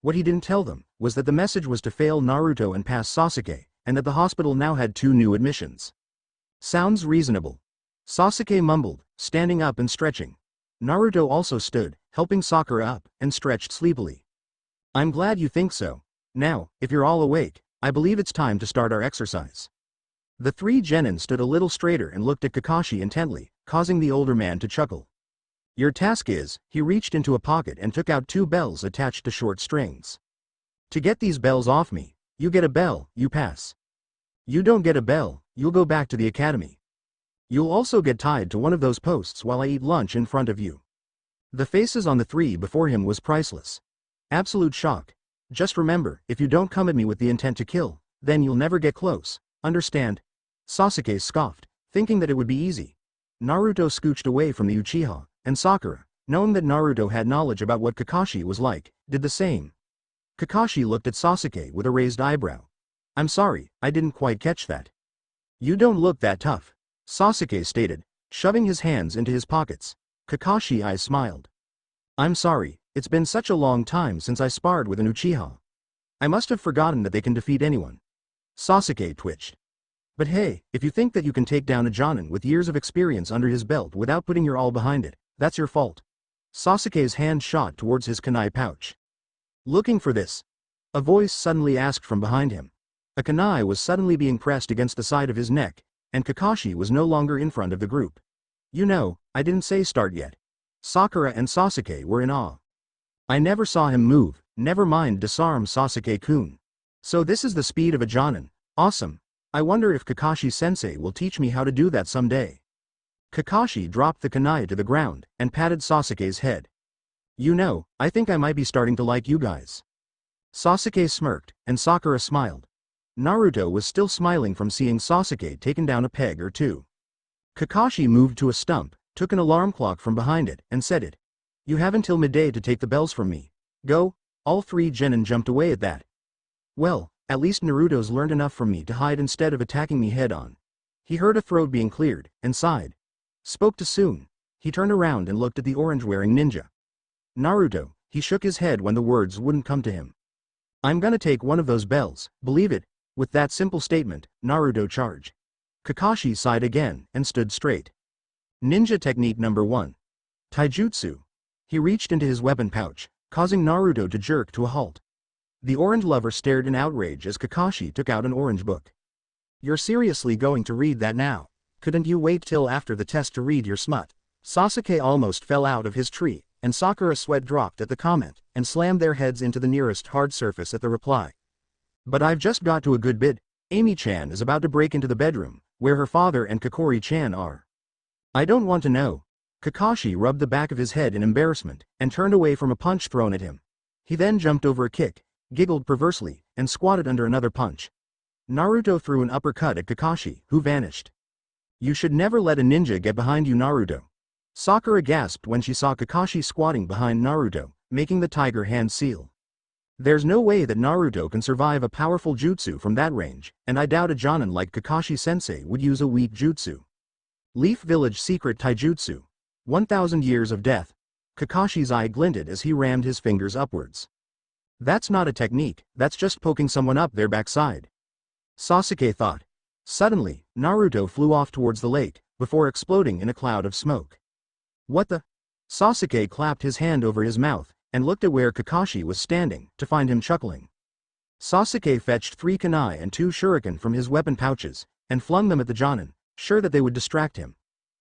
What he didn't tell them was that the message was to fail Naruto and pass Sasuke, and that the hospital now had 2 new admissions. Sounds reasonable. Sasuke mumbled, standing up and stretching. Naruto also stood, helping Sakura up, and stretched sleepily. I'm glad you think so. Now, if you're all awake, I believe it's time to start our exercise. The 3 genin stood a little straighter and looked at Kakashi intently, causing the older man to chuckle. Your task is, he reached into a pocket and took out 2 bells attached to short strings. To get these bells off me, you get a bell, you pass. You don't get a bell, you'll go back to the academy. You'll also get tied to one of those posts while I eat lunch in front of you. The faces on the 3 before him was priceless. Absolute shock. Just remember, if you don't come at me with the intent to kill, then you'll never get close, understand? Sasuke scoffed, thinking that it would be easy. Naruto scooched away from the Uchiha, and Sakura, knowing that Naruto had knowledge about what Kakashi was like, did the same. Kakashi looked at Sasuke with a raised eyebrow. I'm sorry, I didn't quite catch that. You don't look that tough, Sasuke stated, shoving his hands into his pockets. Kakashi's eyes smiled. I'm sorry, it's been such a long time since I sparred with an Uchiha. I must have forgotten that they can defeat anyone. Sasuke twitched. But hey, if you think that you can take down a Jonin with years of experience under his belt without putting your all behind it, that's your fault. Sasuke's hand shot towards his kunai pouch. Looking for this? A voice suddenly asked from behind him. A kunai was suddenly being pressed against the side of his neck, and Kakashi was no longer in front of the group. You know, I didn't say start yet. Sakura and Sasuke were in awe. I never saw him move, never mind disarm Sasuke-kun. So this is the speed of a Jonin. Awesome. I wonder if Kakashi-sensei will teach me how to do that someday. Kakashi dropped the kunai to the ground and patted Sasuke's head. You know, I think I might be starting to like you guys. Sasuke smirked, and Sakura smiled. Naruto was still smiling from seeing Sasuke taken down a peg or two. Kakashi moved to a stump, took an alarm clock from behind it, and set it. You have until midday to take the bells from me. Go. All three genin jumped away at that. Well, at least Naruto's learned enough from me to hide instead of attacking me head-on. He heard a throat being cleared, and sighed. Spoke too soon. He turned around and looked at the orange-wearing ninja. Naruto, he shook his head when the words wouldn't come to him. I'm gonna take one of those bells, believe it. With that simple statement, Naruto charged. Kakashi sighed again, and stood straight. Ninja technique number 1. Taijutsu. He reached into his weapon pouch, causing Naruto to jerk to a halt. The orange lover stared in outrage as Kakashi took out an orange book. You're seriously going to read that now? Couldn't you wait till after the test to read your smut? Sasuke almost fell out of his tree, and Sakura's sweat dropped at the comment, and slammed their heads into the nearest hard surface at the reply. But I've just got to a good bit. Amy-chan is about to break into the bedroom, where her father and Kokori-chan are. I don't want to know. Kakashi rubbed the back of his head in embarrassment, and turned away from a punch thrown at him. He then jumped over a kick, giggled perversely, and squatted under another punch. Naruto threw an uppercut at Kakashi, who vanished. You should never let a ninja get behind you, Naruto. Sakura gasped when she saw Kakashi squatting behind Naruto, making the tiger hand seal. There's no way that Naruto can survive a powerful jutsu from that range, and I doubt a jonin like Kakashi-sensei would use a weak jutsu. Leaf Village Secret Taijutsu. 1,000 Years of Death. Kakashi's eye glinted as he rammed his fingers upwards. That's not a technique, that's just poking someone up their backside. Sasuke thought. Suddenly, Naruto flew off towards the lake, before exploding in a cloud of smoke. What the? Sasuke clapped his hand over his mouth, and looked at where Kakashi was standing, to find him chuckling. Sasuke fetched 3 kunai and 2 shuriken from his weapon pouches, and flung them at the jonin, sure that they would distract him.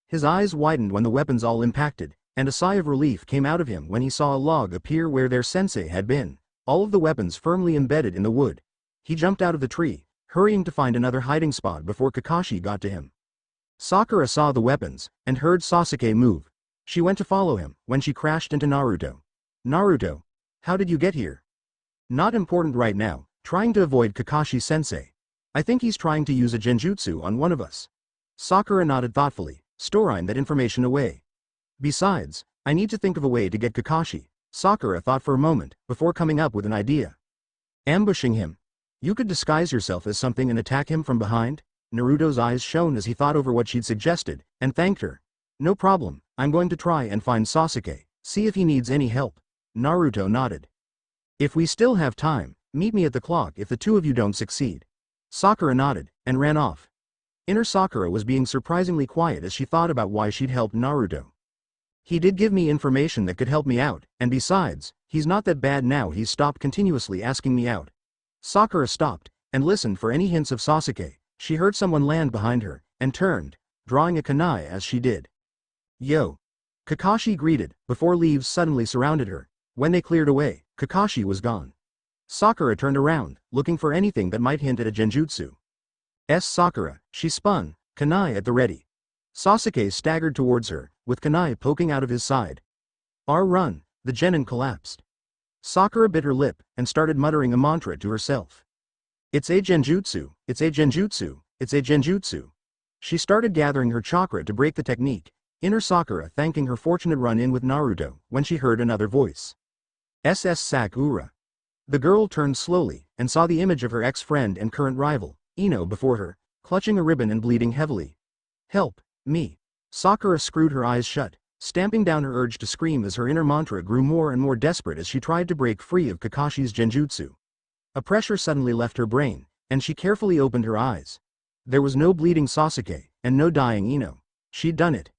His eyes widened when the weapons all impacted, and a sigh of relief came out of him when he saw a log appear where their sensei had been, all of the weapons firmly embedded in the wood. He jumped out of the tree, hurrying to find another hiding spot before Kakashi got to him. Sakura saw the weapons, and heard Sasuke move. She went to follow him, when she crashed into Naruto. Naruto, how did you get here? Not important right now, trying to avoid Kakashi-sensei. I think he's trying to use a genjutsu on one of us. Sakura nodded thoughtfully, storing that information away. Besides, I need to think of a way to get Kakashi. Sakura thought for a moment, before coming up with an idea. Ambushing him. You could disguise yourself as something and attack him from behind? Naruto's eyes shone as he thought over what she'd suggested, and thanked her. No problem, I'm going to try and find Sasuke, see if he needs any help. Naruto nodded. If we still have time, meet me at the clock if the two of you don't succeed. Sakura nodded, and ran off. Inner Sakura was being surprisingly quiet as she thought about why she'd helped Naruto. He did give me information that could help me out, and besides, he's not that bad now he's stopped continuously asking me out. Sakura stopped, and listened for any hints of Sasuke. She heard someone land behind her, and turned, drawing a kunai as she did. Yo! Kakashi greeted, before leaves suddenly surrounded her. When they cleared away, Kakashi was gone. Sakura turned around, looking for anything that might hint at a genjutsu. Sakura, she spun, kunai at the ready. Sasuke staggered towards her, with kunai poking out of his side. Run, the genin collapsed. Sakura bit her lip, and started muttering a mantra to herself. It's a genjutsu, it's a genjutsu, it's a genjutsu. She started gathering her chakra to break the technique, inner Sakura thanking her fortunate run-in with Naruto, when she heard another voice. Sakura. The girl turned slowly, and saw the image of her ex-friend and current rival, Ino, before her, clutching a ribbon and bleeding heavily. Help, me. Sakura screwed her eyes shut, stamping down her urge to scream as her inner mantra grew more and more desperate as she tried to break free of Kakashi's genjutsu. A pressure suddenly left her brain, and she carefully opened her eyes. There was no bleeding Sasuke, and no dying Ino. She'd done it.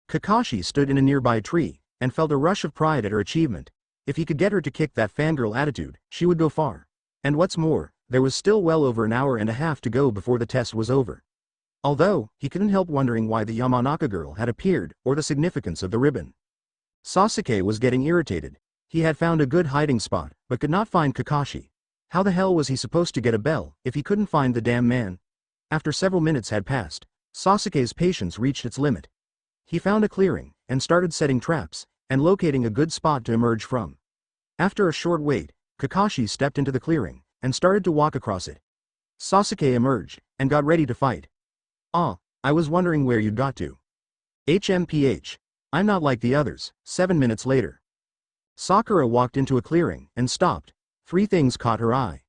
Kakashi stood in a nearby tree, and felt a rush of pride at her achievement. If he could get her to kick that fangirl attitude, she would go far. And what's more, there was still well over an hour and a half to go before the test was over. Although, he couldn't help wondering why the Yamanaka girl had appeared, or the significance of the ribbon. Sasuke was getting irritated. He had found a good hiding spot, but could not find Kakashi. How the hell was he supposed to get a bell, if he couldn't find the damn man? After several minutes had passed, Sasuke's patience reached its limit. He found a clearing, and started setting traps, and locating a good spot to emerge from. After a short wait, Kakashi stepped into the clearing, and started to walk across it. Sasuke emerged, and got ready to fight. "Ah, I was wondering where you'd got to. HMPH. I'm not like the others." 7 minutes later. Sakura walked into a clearing, and stopped. 3 things caught her eye.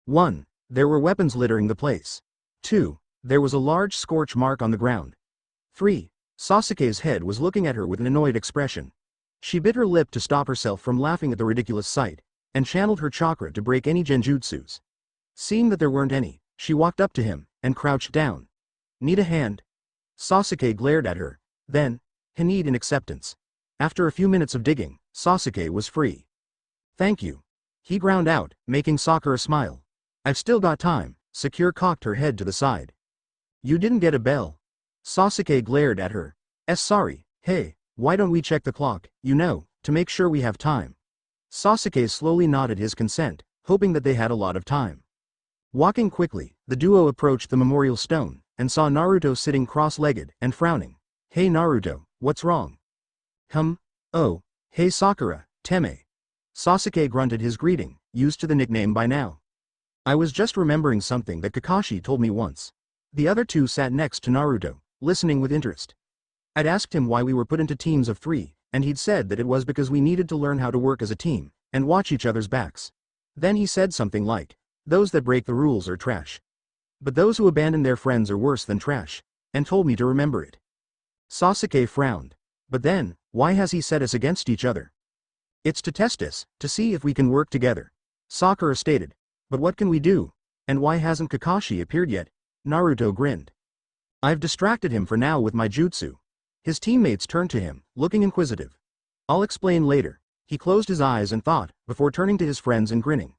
1. There were weapons littering the place. 2. There was a large scorch mark on the ground. 3. Sasuke's head was looking at her with an annoyed expression. She bit her lip to stop herself from laughing at the ridiculous sight, and channeled her chakra to break any genjutsus. Seeing that there weren't any, she walked up to him, and crouched down. "Need a hand?" Sasuke glared at her. Then, he need in acceptance. After a few minutes of digging, Sasuke was free. "Thank you." He ground out, making Sakura smile. "I've still got time." Sakura cocked her head to the side. "You didn't get a bell." Sasuke glared at her. Sorry, hey, why don't we check the clock, to make sure we have time." Sasuke slowly nodded his consent, hoping that they had a lot of time. Walking quickly, the duo approached the memorial stone, and saw Naruto sitting cross-legged and frowning. "Hey Naruto, what's wrong?" "Oh, hey Sakura, Teme." Sasuke grunted his greeting, used to the nickname by now. "I was just remembering something that Kakashi told me once." The other two sat next to Naruto, listening with interest. "I'd asked him why we were put into teams of 3, and he'd said that it was because we needed to learn how to work as a team, and watch each other's backs. Then he said something like, those that break the rules are trash. But those who abandon their friends are worse than trash, and told me to remember it." Sasuke frowned. "But then, why has he set us against each other?" "It's to test us, to see if we can work together," Sakura stated. "But what can we do? And why hasn't Kakashi appeared yet?" Naruto grinned. "I've distracted him for now with my jutsu." His teammates turned to him, looking inquisitive. "I'll explain later." He closed his eyes and thought, before turning to his friends and grinning.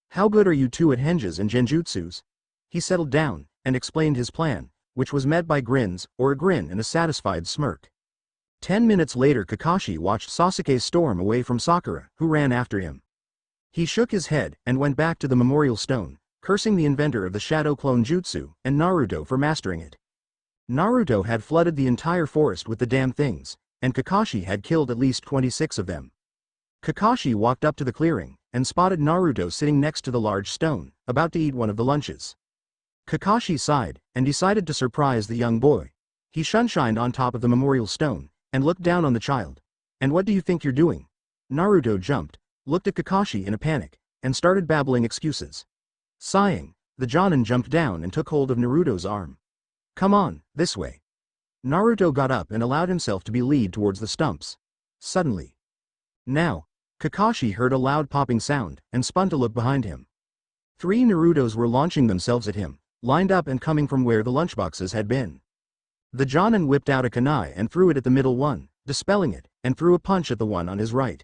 "How good are you two at henjas and genjutsus?" He settled down, and explained his plan, which was met by grins, or a grin and a satisfied smirk. 10 minutes later Kakashi watched Sasuke storm away from Sakura, who ran after him. He shook his head, and went back to the memorial stone, cursing the inventor of the shadow clone jutsu, and Naruto for mastering it. Naruto had flooded the entire forest with the damn things, and Kakashi had killed at least 26 of them. Kakashi walked up to the clearing, and spotted Naruto sitting next to the large stone, about to eat one of the lunches. Kakashi sighed, and decided to surprise the young boy. He shunshined on top of the memorial stone, and looked down on the child. "And what do you think you're doing?" Naruto jumped, looked at Kakashi in a panic, and started babbling excuses. Sighing, the Jonin jumped down and took hold of Naruto's arm. "Come on, this way." Naruto got up and allowed himself to be led towards the stumps. Suddenly. Now, Kakashi heard a loud popping sound, and spun to look behind him. 3 Narutos were launching themselves at him, lined up and coming from where the lunchboxes had been. The Jonin whipped out a kunai and threw it at the middle one, dispelling it, and threw a punch at the one on his right.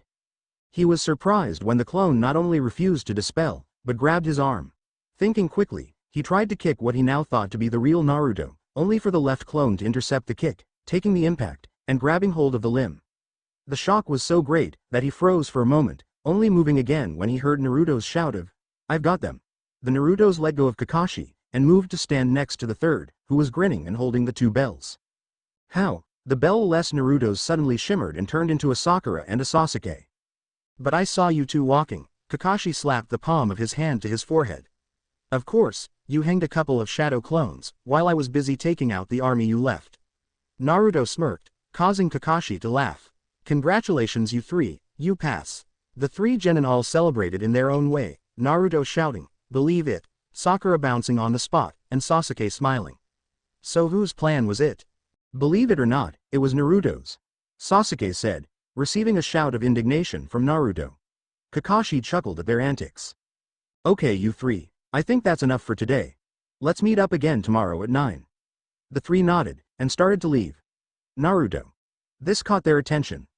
He was surprised when the clone not only refused to dispel, but grabbed his arm. Thinking quickly, he tried to kick what he now thought to be the real Naruto, only for the left clone to intercept the kick, taking the impact, and grabbing hold of the limb. The shock was so great, that he froze for a moment, only moving again when he heard Naruto's shout of, "I've got them." The Narutos let go of Kakashi, and moved to stand next to the third, who was grinning and holding the 2 bells. How? The bell-less Narutos suddenly shimmered and turned into a Sakura and a Sasuke. "But I saw you two walking." Kakashi slapped the palm of his hand to his forehead. "Of course, you hanged a couple of shadow clones, while I was busy taking out the army you left." Naruto smirked, causing Kakashi to laugh. "Congratulations you 3, you pass." The 3 genin all celebrated in their own way, Naruto shouting, "Believe it," Sakura bouncing on the spot, and Sasuke smiling. So whose plan was it? Believe it or not, it was Naruto's. Sasuke said, receiving a shout of indignation from Naruto. Kakashi chuckled at their antics. "Okay you 3, I think that's enough for today. Let's meet up again tomorrow at 9. The 3 nodded, and started to leave. Naruto. This caught their attention.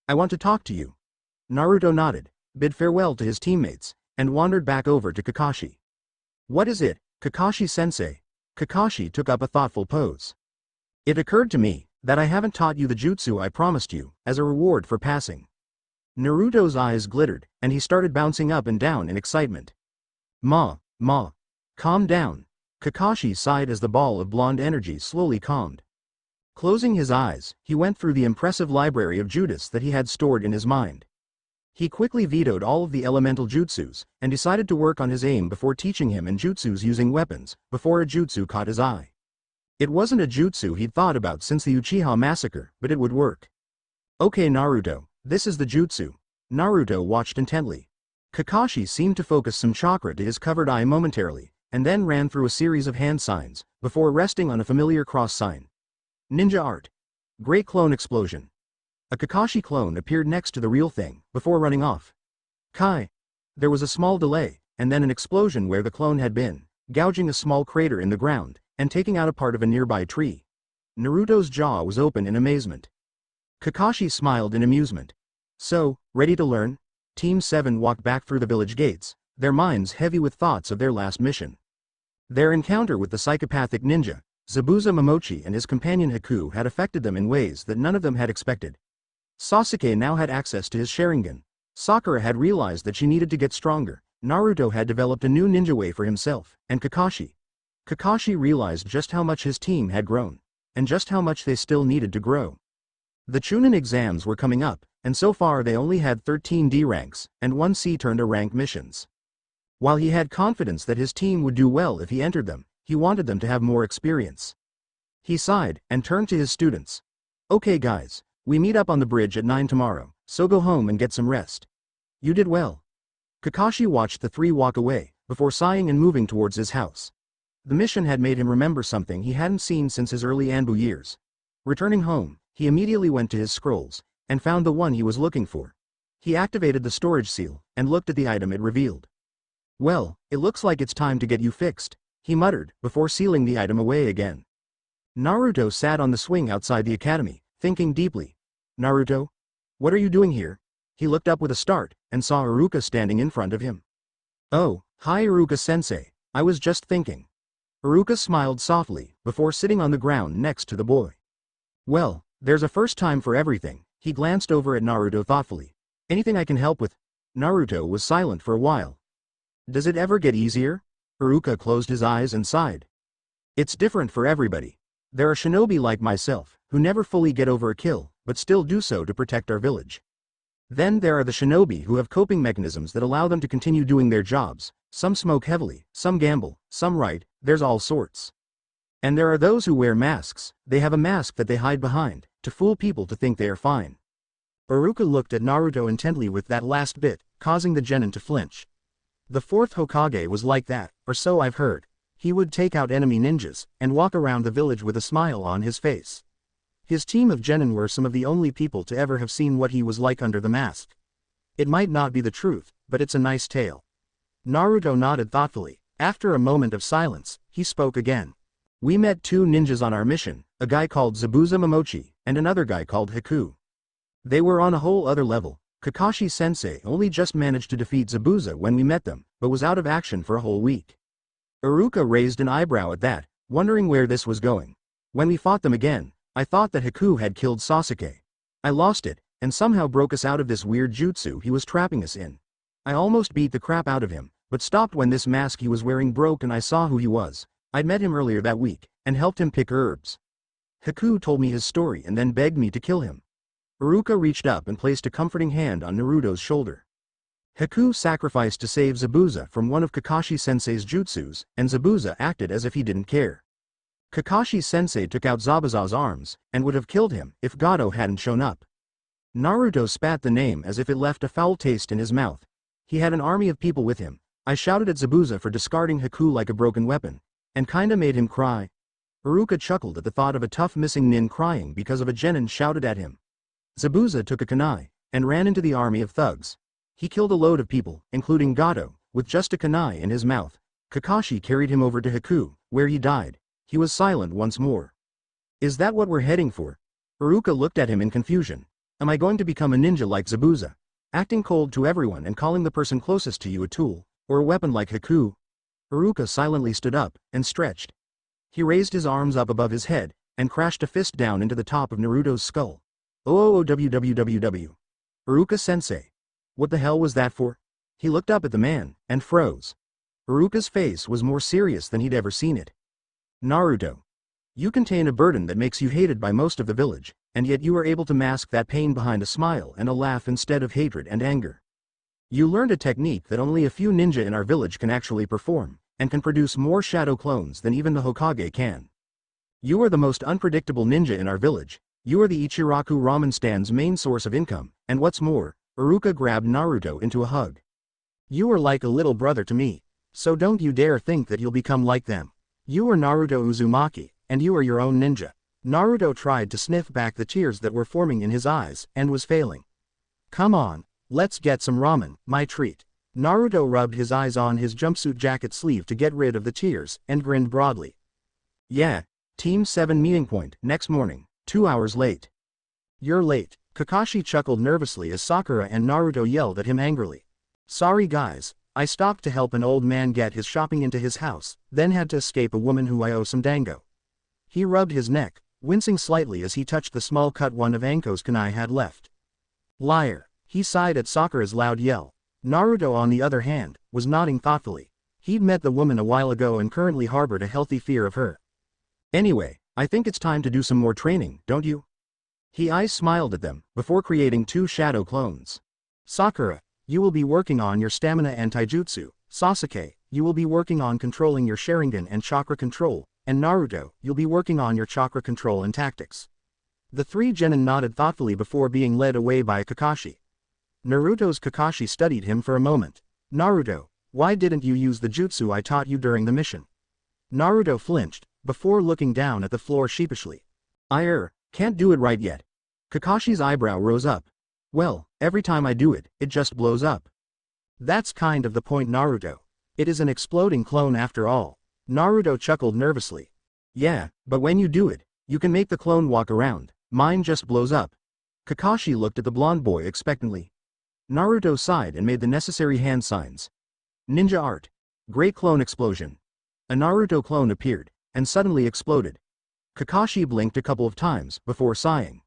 "I want to talk to you." Naruto nodded, bid farewell to his teammates, and wandered back over to Kakashi. "What is it, Kakashi-sensei?" Kakashi took up a thoughtful pose. "It occurred to me that I haven't taught you the jutsu I promised you, as a reward for passing." Naruto's eyes glittered, and he started bouncing up and down in excitement. Ma, calm down." Kakashi sighed as the ball of blonde energy slowly calmed. Closing his eyes, he went through the impressive library of jutsu that he had stored in his mind. He quickly vetoed all of the elemental jutsus, and decided to work on his aim before teaching him in jutsus using weapons, before a jutsu caught his eye. It wasn't a jutsu he'd thought about since the Uchiha massacre, but it would work. Okay Naruto, this is the jutsu. Naruto watched intently. Kakashi seemed to focus some chakra to his covered eye momentarily, and then ran through a series of hand signs, before resting on a familiar cross sign. Ninja art. Great clone explosion. A Kakashi clone appeared next to the real thing, before running off. Kai. There was a small delay, and then an explosion where the clone had been, gouging a small crater in the ground, and taking out a part of a nearby tree. Naruto's jaw was open in amazement. Kakashi smiled in amusement. So, ready to learn? Team 7 walked back through the village gates, their minds heavy with thoughts of their last mission. Their encounter with the psychopathic ninja, Zabuza Momochi and his companion Haku had affected them in ways that none of them had expected. Sasuke now had access to his Sharingan. Sakura had realized that she needed to get stronger. Naruto had developed a new ninja way for himself, and Kakashi realized just how much his team had grown, and just how much they still needed to grow. The Chunin exams were coming up, and so far they only had 13 D ranks, and 1 C turned to rank missions. While he had confidence that his team would do well if he entered them, he wanted them to have more experience. He sighed, and turned to his students. Okay guys, we meet up on the bridge at 9 tomorrow, so go home and get some rest. You did well. Kakashi watched the 3 walk away, before sighing and moving towards his house. The mission had made him remember something he hadn't seen since his early ANBU years. Returning home, he immediately went to his scrolls, and found the one he was looking for. He activated the storage seal, and looked at the item it revealed. Well, it looks like it's time to get you fixed, he muttered, before sealing the item away again. Naruto sat on the swing outside the academy, thinking deeply. Naruto? What are you doing here? He looked up with a start, and saw Iruka standing in front of him. Oh, hi Iruka-sensei, I was just thinking. Iruka smiled softly, before sitting on the ground next to the boy. Well, there's a first time for everything, he glanced over at Naruto thoughtfully. Anything I can help with? Naruto was silent for a while. Does it ever get easier? Iruka closed his eyes and sighed. It's different for everybody. There are shinobi like myself, who never fully get over a kill, but still do so to protect our village. Then there are the shinobi who have coping mechanisms that allow them to continue doing their jobs. Some smoke heavily, some gamble, some write, there's all sorts. And there are those who wear masks. They have a mask that they hide behind, to fool people to think they are fine. Iruka looked at Naruto intently with that last bit, causing the genin to flinch. The 4th Hokage was like that, or so I've heard. He would take out enemy ninjas, and walk around the village with a smile on his face. His team of genin were some of the only people to ever have seen what he was like under the mask. It might not be the truth, but it's a nice tale. Naruto nodded thoughtfully. After a moment of silence, he spoke again. We met 2 ninjas on our mission, a guy called Zabuza Momochi, and another guy called Haku. They were on a whole other level. Kakashi-sensei only just managed to defeat Zabuza when we met them, but was out of action for a whole week. Iruka raised an eyebrow at that, wondering where this was going. When we fought them again, I thought that Haku had killed Sasuke. I lost it, and somehow broke us out of this weird jutsu he was trapping us in. I almost beat the crap out of him, but stopped when this mask he was wearing broke and I saw who he was. I'd met him earlier that week, and helped him pick herbs. Haku told me his story and then begged me to kill him. Iruka reached up and placed a comforting hand on Naruto's shoulder. Haku sacrificed to save Zabuza from one of Kakashi-sensei's jutsus, and Zabuza acted as if he didn't care. Kakashi-sensei took out Zabuza's arms, and would have killed him if Gato hadn't shown up. Naruto spat the name as if it left a foul taste in his mouth. He had an army of people with him. I shouted at Zabuza for discarding Haku like a broken weapon, and kinda made him cry. Iruka chuckled at the thought of a tough missing nin crying because of a genin shouted at him. Zabuza took a kunai, and ran into the army of thugs. He killed a load of people, including Gato, with just a kunai in his mouth. Kakashi carried him over to Haku, where he died. He was silent once more. Is that what we're heading for? Iruka looked at him in confusion. Am I going to become a ninja like Zabuza? Acting cold to everyone and calling the person closest to you a tool, or a weapon like Haku? Iruka silently stood up, and stretched. He raised his arms up above his head, and crashed a fist down into the top of Naruto's skull. OOOWWWW. Iruka-sensei. What the hell was that for? He looked up at the man, and froze. Iruka's face was more serious than he'd ever seen it. Naruto. You contain a burden that makes you hated by most of the village, and yet you are able to mask that pain behind a smile and a laugh instead of hatred and anger. You learned a technique that only a few ninja in our village can actually perform, and can produce more shadow clones than even the Hokage can. You are the most unpredictable ninja in our village. You are the Ichiraku ramen stand's main source of income, and what's more, Iruka grabbed Naruto into a hug. You are like a little brother to me, so don't you dare think that you'll become like them. You are Naruto Uzumaki, and you are your own ninja. Naruto tried to sniff back the tears that were forming in his eyes, and was failing. Come on, let's get some ramen, my treat. Naruto rubbed his eyes on his jumpsuit jacket sleeve to get rid of the tears, and grinned broadly. Yeah, Team 7 meeting point, next morning, 2 hours late. You're late, Kakashi chuckled nervously as Sakura and Naruto yelled at him angrily. Sorry guys, I stopped to help an old man get his shopping into his house, then had to escape a woman who I owe some dango. He rubbed his neck, wincing slightly as he touched the small cut one of Anko's kunai had left. Liar, he sighed at Sakura's loud yell. Naruto on the other hand, was nodding thoughtfully. He'd met the woman a while ago and currently harbored a healthy fear of her. Anyway, I think it's time to do some more training, don't you? He eyes smiled at them, before creating 2 shadow clones. Sakura, you will be working on your stamina and taijutsu. Sasuke, you will be working on controlling your Sharingan and chakra control, and Naruto, you'll be working on your chakra control and tactics. The 3 genin nodded thoughtfully before being led away by Kakashi. Naruto's Kakashi studied him for a moment. Naruto, why didn't you use the jutsu I taught you during the mission? Naruto flinched, before looking down at the floor sheepishly. Can't do it right yet. Kakashi's eyebrow rose up. Well, every time I do it, it just blows up. That's kind of the point, Naruto. It is an exploding clone after all. Naruto chuckled nervously. Yeah, but when you do it, you can make the clone walk around. Mine just blows up. Kakashi looked at the blonde boy expectantly. Naruto sighed and made the necessary hand signs. Ninja art. Great clone explosion. A Naruto clone appeared, and suddenly exploded. Kakashi blinked a couple of times before sighing.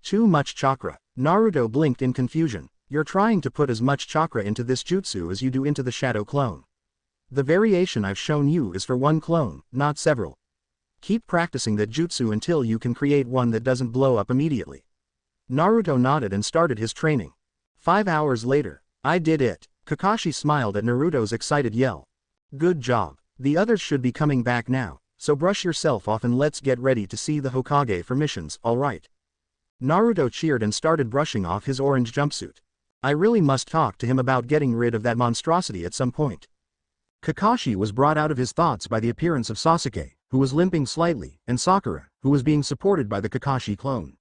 Too much chakra. Naruto blinked in confusion. You're trying to put as much chakra into this jutsu as you do into the shadow clone. The variation I've shown you is for one clone, not several. Keep practicing that jutsu until you can create one that doesn't blow up immediately. Naruto nodded and started his training. 5 hours later, I did it. Kakashi smiled at Naruto's excited yell. Good job. The others should be coming back now, so brush yourself off and let's get ready to see the Hokage for missions, alright? Naruto cheered and started brushing off his orange jumpsuit. I really must talk to him about getting rid of that monstrosity at some point. Kakashi was brought out of his thoughts by the appearance of Sasuke, who was limping slightly, and Sakura, who was being supported by the Kakashi clone.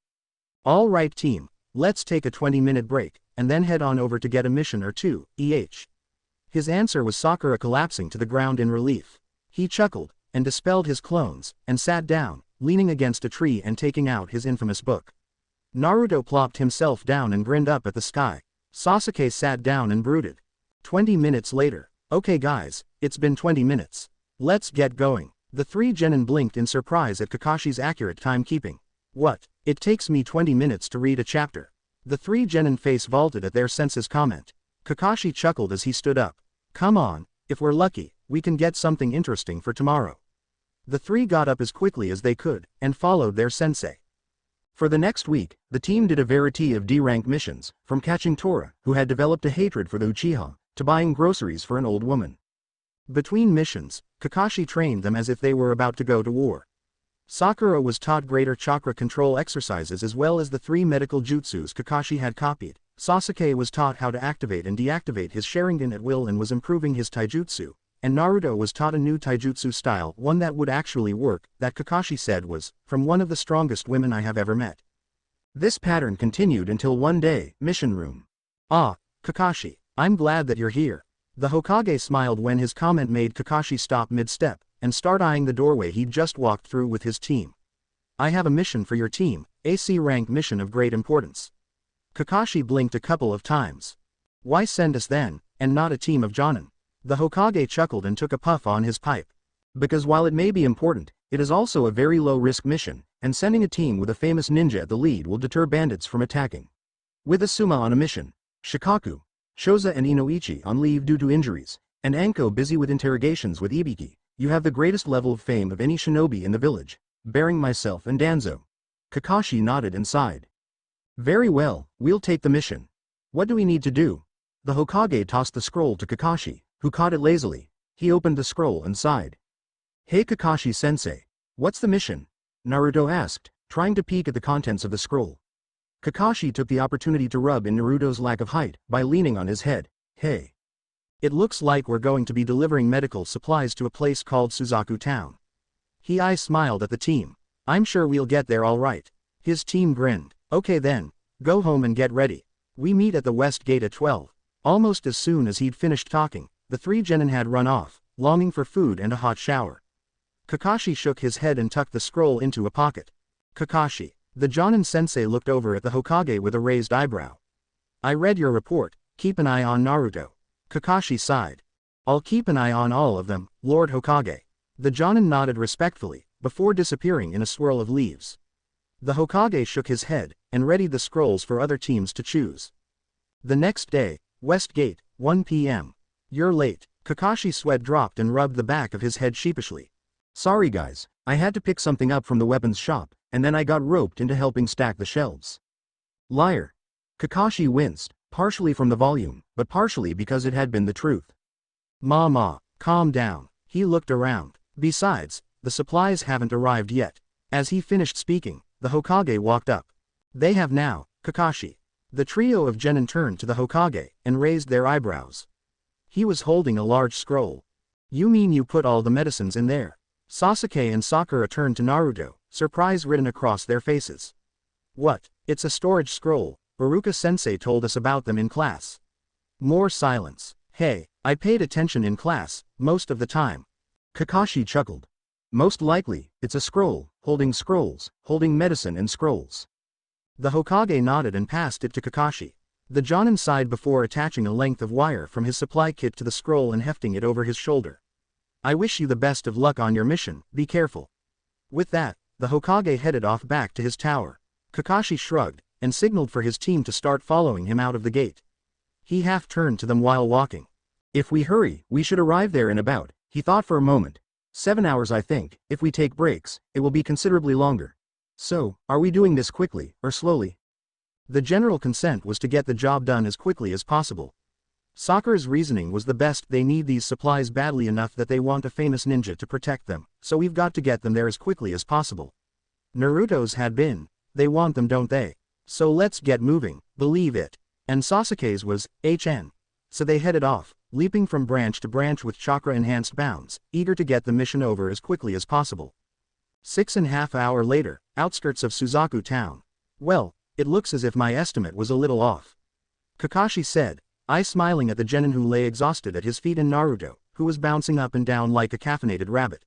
Alright team, let's take a 20-minute break, and then head on over to get a mission or two, His answer was Sakura collapsing to the ground in relief. He chuckled, and dispelled his clones, and sat down, leaning against a tree and taking out his infamous book. Naruto plopped himself down and grinned up at the sky. Sasuke sat down and brooded. 20 minutes later. Okay guys, it's been 20 minutes. Let's get going. The 3 genin blinked in surprise at Kakashi's accurate timekeeping. What? It takes me 20 minutes to read a chapter. The 3 genin face vaulted at their sense's comment. Kakashi chuckled as he stood up. Come on, if we're lucky, we can get something interesting for tomorrow. The 3 got up as quickly as they could, and followed their sensei. For the next week, the team did a variety of D-rank missions, from catching Tora, who had developed a hatred for the Uchiha, to buying groceries for an old woman. Between missions, Kakashi trained them as if they were about to go to war. Sakura was taught greater chakra control exercises as well as the 3 medical jutsus Kakashi had copied. Sasuke was taught how to activate and deactivate his Sharingan at will and was improving his taijutsu, and Naruto was taught a new taijutsu style, one that would actually work, that Kakashi said was, from one of the strongest women I have ever met. This pattern continued until one day, mission room. Ah, Kakashi, I'm glad that you're here. The Hokage smiled when his comment made Kakashi stop mid-step, and start eyeing the doorway he'd just walked through with his team. I have a mission for your team, a C-rank mission of great importance. Kakashi blinked a couple of times. Why send us then, and not a team of jonin? The Hokage chuckled and took a puff on his pipe. Because while it may be important, it is also a very low-risk mission, and sending a team with a famous ninja at the lead will deter bandits from attacking. With Asuma on a mission, Shikaku, Shoza and Inoichi on leave due to injuries, And Anko busy with interrogations with Ibiki. You have the greatest level of fame of any shinobi in the village, bearing myself and Danzo. Kakashi nodded and sighed. Very well, we'll take the mission. What do we need to do? The Hokage tossed the scroll to Kakashi, who caught it lazily. He opened the scroll and sighed. Hey Kakashi-sensei. What's the mission? Naruto asked, trying to peek at the contents of the scroll. Kakashi took the opportunity to rub in Naruto's lack of height by leaning on his head. Hey. It looks like we're going to be delivering medical supplies to a place called Suzaku Town. I smiled at the team. I'm sure we'll get there all right. His team grinned. Okay then, go home and get ready. We meet at the West Gate at 12. Almost as soon as he'd finished talking, the three genin had run off, longing for food and a hot shower. Kakashi shook his head and tucked the scroll into a pocket. Kakashi. The Jonin-sensei looked over at the Hokage with a raised eyebrow. I read your report, keep an eye on Naruto. Kakashi sighed. I'll keep an eye on all of them, Lord Hokage. The Jonin nodded respectfully, before disappearing in a swirl of leaves. The Hokage shook his head, and readied the scrolls for other teams to choose. The next day, West Gate, 1 p.m. You're late. Kakashi's sweat dropped and rubbed the back of his head sheepishly. Sorry guys, I had to pick something up from the weapons shop, and then I got roped into helping stack the shelves. Liar. Kakashi winced, partially from the volume, but partially because it had been the truth. Ma, calm down. He looked around. Besides, the supplies haven't arrived yet. As he finished speaking, the Hokage walked up. They have now, Kakashi. The trio of genin turned to the Hokage and raised their eyebrows. He was holding a large scroll. You mean you put all the medicines in there? Sasuke and Sakura turned to Naruto, surprise written across their faces. What? It's a storage scroll. Baruka-sensei told us about them in class. More silence. Hey, I paid attention in class, most of the time. Kakashi chuckled. Most likely, it's a scroll, holding scrolls, holding medicine and scrolls. The Hokage nodded and passed it to Kakashi. The Jonin sighed before attaching a length of wire from his supply kit to the scroll and hefting it over his shoulder. I wish you the best of luck on your mission, be careful. With that, the Hokage headed off back to his tower. Kakashi shrugged, and signaled for his team to start following him out of the gate. He half-turned to them while walking. If we hurry, we should arrive there in about, he thought for a moment. 7 hours I think. If we take breaks, it will be considerably longer. So, are we doing this quickly, or slowly? The general consent was to get the job done as quickly as possible. Sakura's reasoning was the best. They need these supplies badly enough that they want a famous ninja to protect them, so we've got to get them there as quickly as possible. Naruto's had been, they want them don't they? So let's get moving, believe it. And Sasuke's was, HN. So they headed off, leaping from branch to branch with chakra-enhanced bounds, eager to get the mission over as quickly as possible. 6.5 hours later, outskirts of Suzaku Town. Well, it looks as if my estimate was a little off. Kakashi said, smiling at the genin who lay exhausted at his feet and Naruto, who was bouncing up and down like a caffeinated rabbit.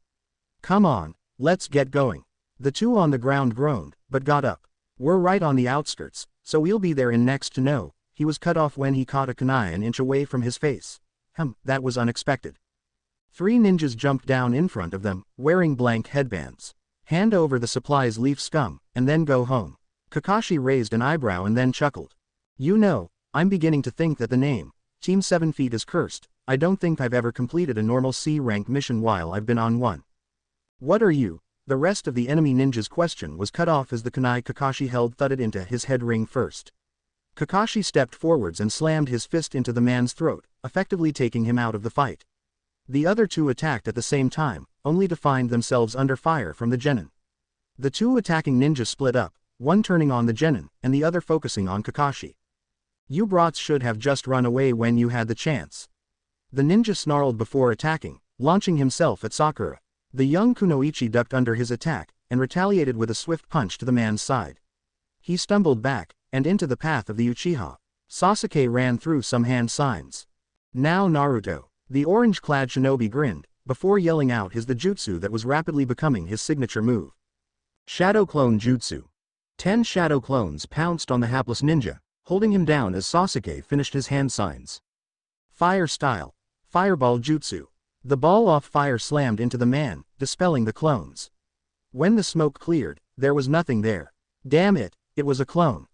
Come on, let's get going. The two on the ground groaned, but got up. We're right on the outskirts, so we'll be there in next to no. He was cut off when he caught a kunai an inch away from his face. That was unexpected. 3 ninjas jumped down in front of them, wearing blank headbands. Hand over the supplies, leaf scum, and then go home. Kakashi raised an eyebrow and then chuckled. You know, I'm beginning to think that the name, Team 7 Feet is cursed. I don't think I've ever completed a normal C-rank mission while I've been on one. What are you? The rest of the enemy ninja's question was cut off as the kunai Kakashi held thudded into his head ring first. Kakashi stepped forwards and slammed his fist into the man's throat, effectively taking him out of the fight. The other two attacked at the same time, only to find themselves under fire from the genin. The two attacking ninjas split up, one turning on the genin, and the other focusing on Kakashi. You brats should have just run away when you had the chance. The ninja snarled before attacking, launching himself at Sakura. The young Kunoichi ducked under his attack, and retaliated with a swift punch to the man's side. He stumbled back, and into the path of the Uchiha. Sasuke ran through some hand signs. Now Naruto. The orange-clad shinobi grinned, before yelling out the jutsu that was rapidly becoming his signature move. Shadow Clone Jutsu. 10 shadow clones pounced on the hapless ninja, holding him down as Sasuke finished his hand signs. Fire style. Fireball Jutsu. The ball of fire slammed into the man, dispelling the clones. When the smoke cleared, there was nothing there. Damn it, it was a clone.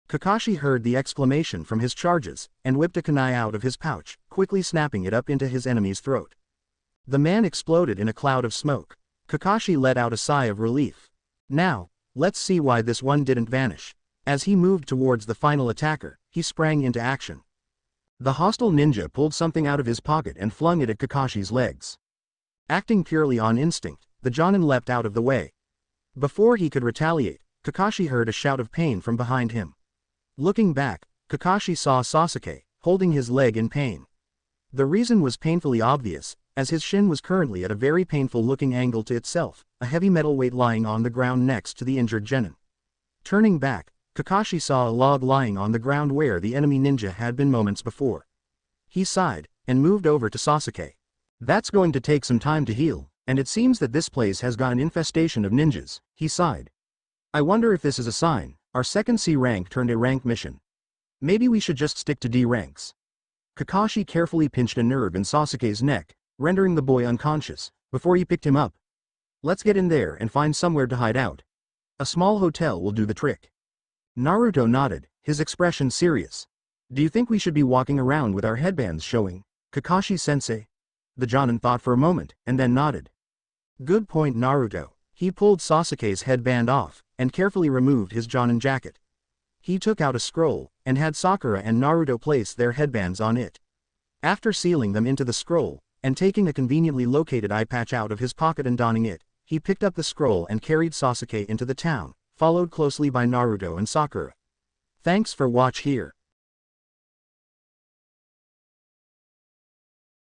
Kakashi heard the exclamation from his charges, and whipped a kunai out of his pouch, quickly snapping it up into his enemy's throat. The man exploded in a cloud of smoke. Kakashi let out a sigh of relief. Now, let's see why this one didn't vanish. As he moved towards the final attacker, he sprang into action. The hostile ninja pulled something out of his pocket and flung it at Kakashi's legs. Acting purely on instinct, the Jonin leapt out of the way. Before he could retaliate, Kakashi heard a shout of pain from behind him. Looking back, Kakashi saw Sasuke, holding his leg in pain. The reason was painfully obvious, as his shin was currently at a very painful-looking angle to itself, a heavy metal weight lying on the ground next to the injured genin. Turning back, Kakashi saw a log lying on the ground where the enemy ninja had been moments before. He sighed, and moved over to Sasuke. "That's going to take some time to heal, and it seems that this place has got an infestation of ninjas," he sighed. "I wonder if this is a sign. Our second C rank turned a rank mission. Maybe we should just stick to D ranks." Kakashi carefully pinched a nerve in Sasuke's neck, rendering the boy unconscious, before he picked him up. "Let's get in there and find somewhere to hide out. A small hotel will do the trick." Naruto nodded, his expression serious. "Do you think we should be walking around with our headbands showing, Kakashi-sensei?" The Jonin thought for a moment, and then nodded. "Good point, Naruto." He pulled Sasuke's headband off, and carefully removed his Jonin jacket. He took out a scroll, and had Sakura and Naruto place their headbands on it. After sealing them into the scroll, and taking a conveniently located eye patch out of his pocket and donning it, he picked up the scroll and carried Sasuke into the town, followed closely by Naruto and Sakura. Thanks for watch here.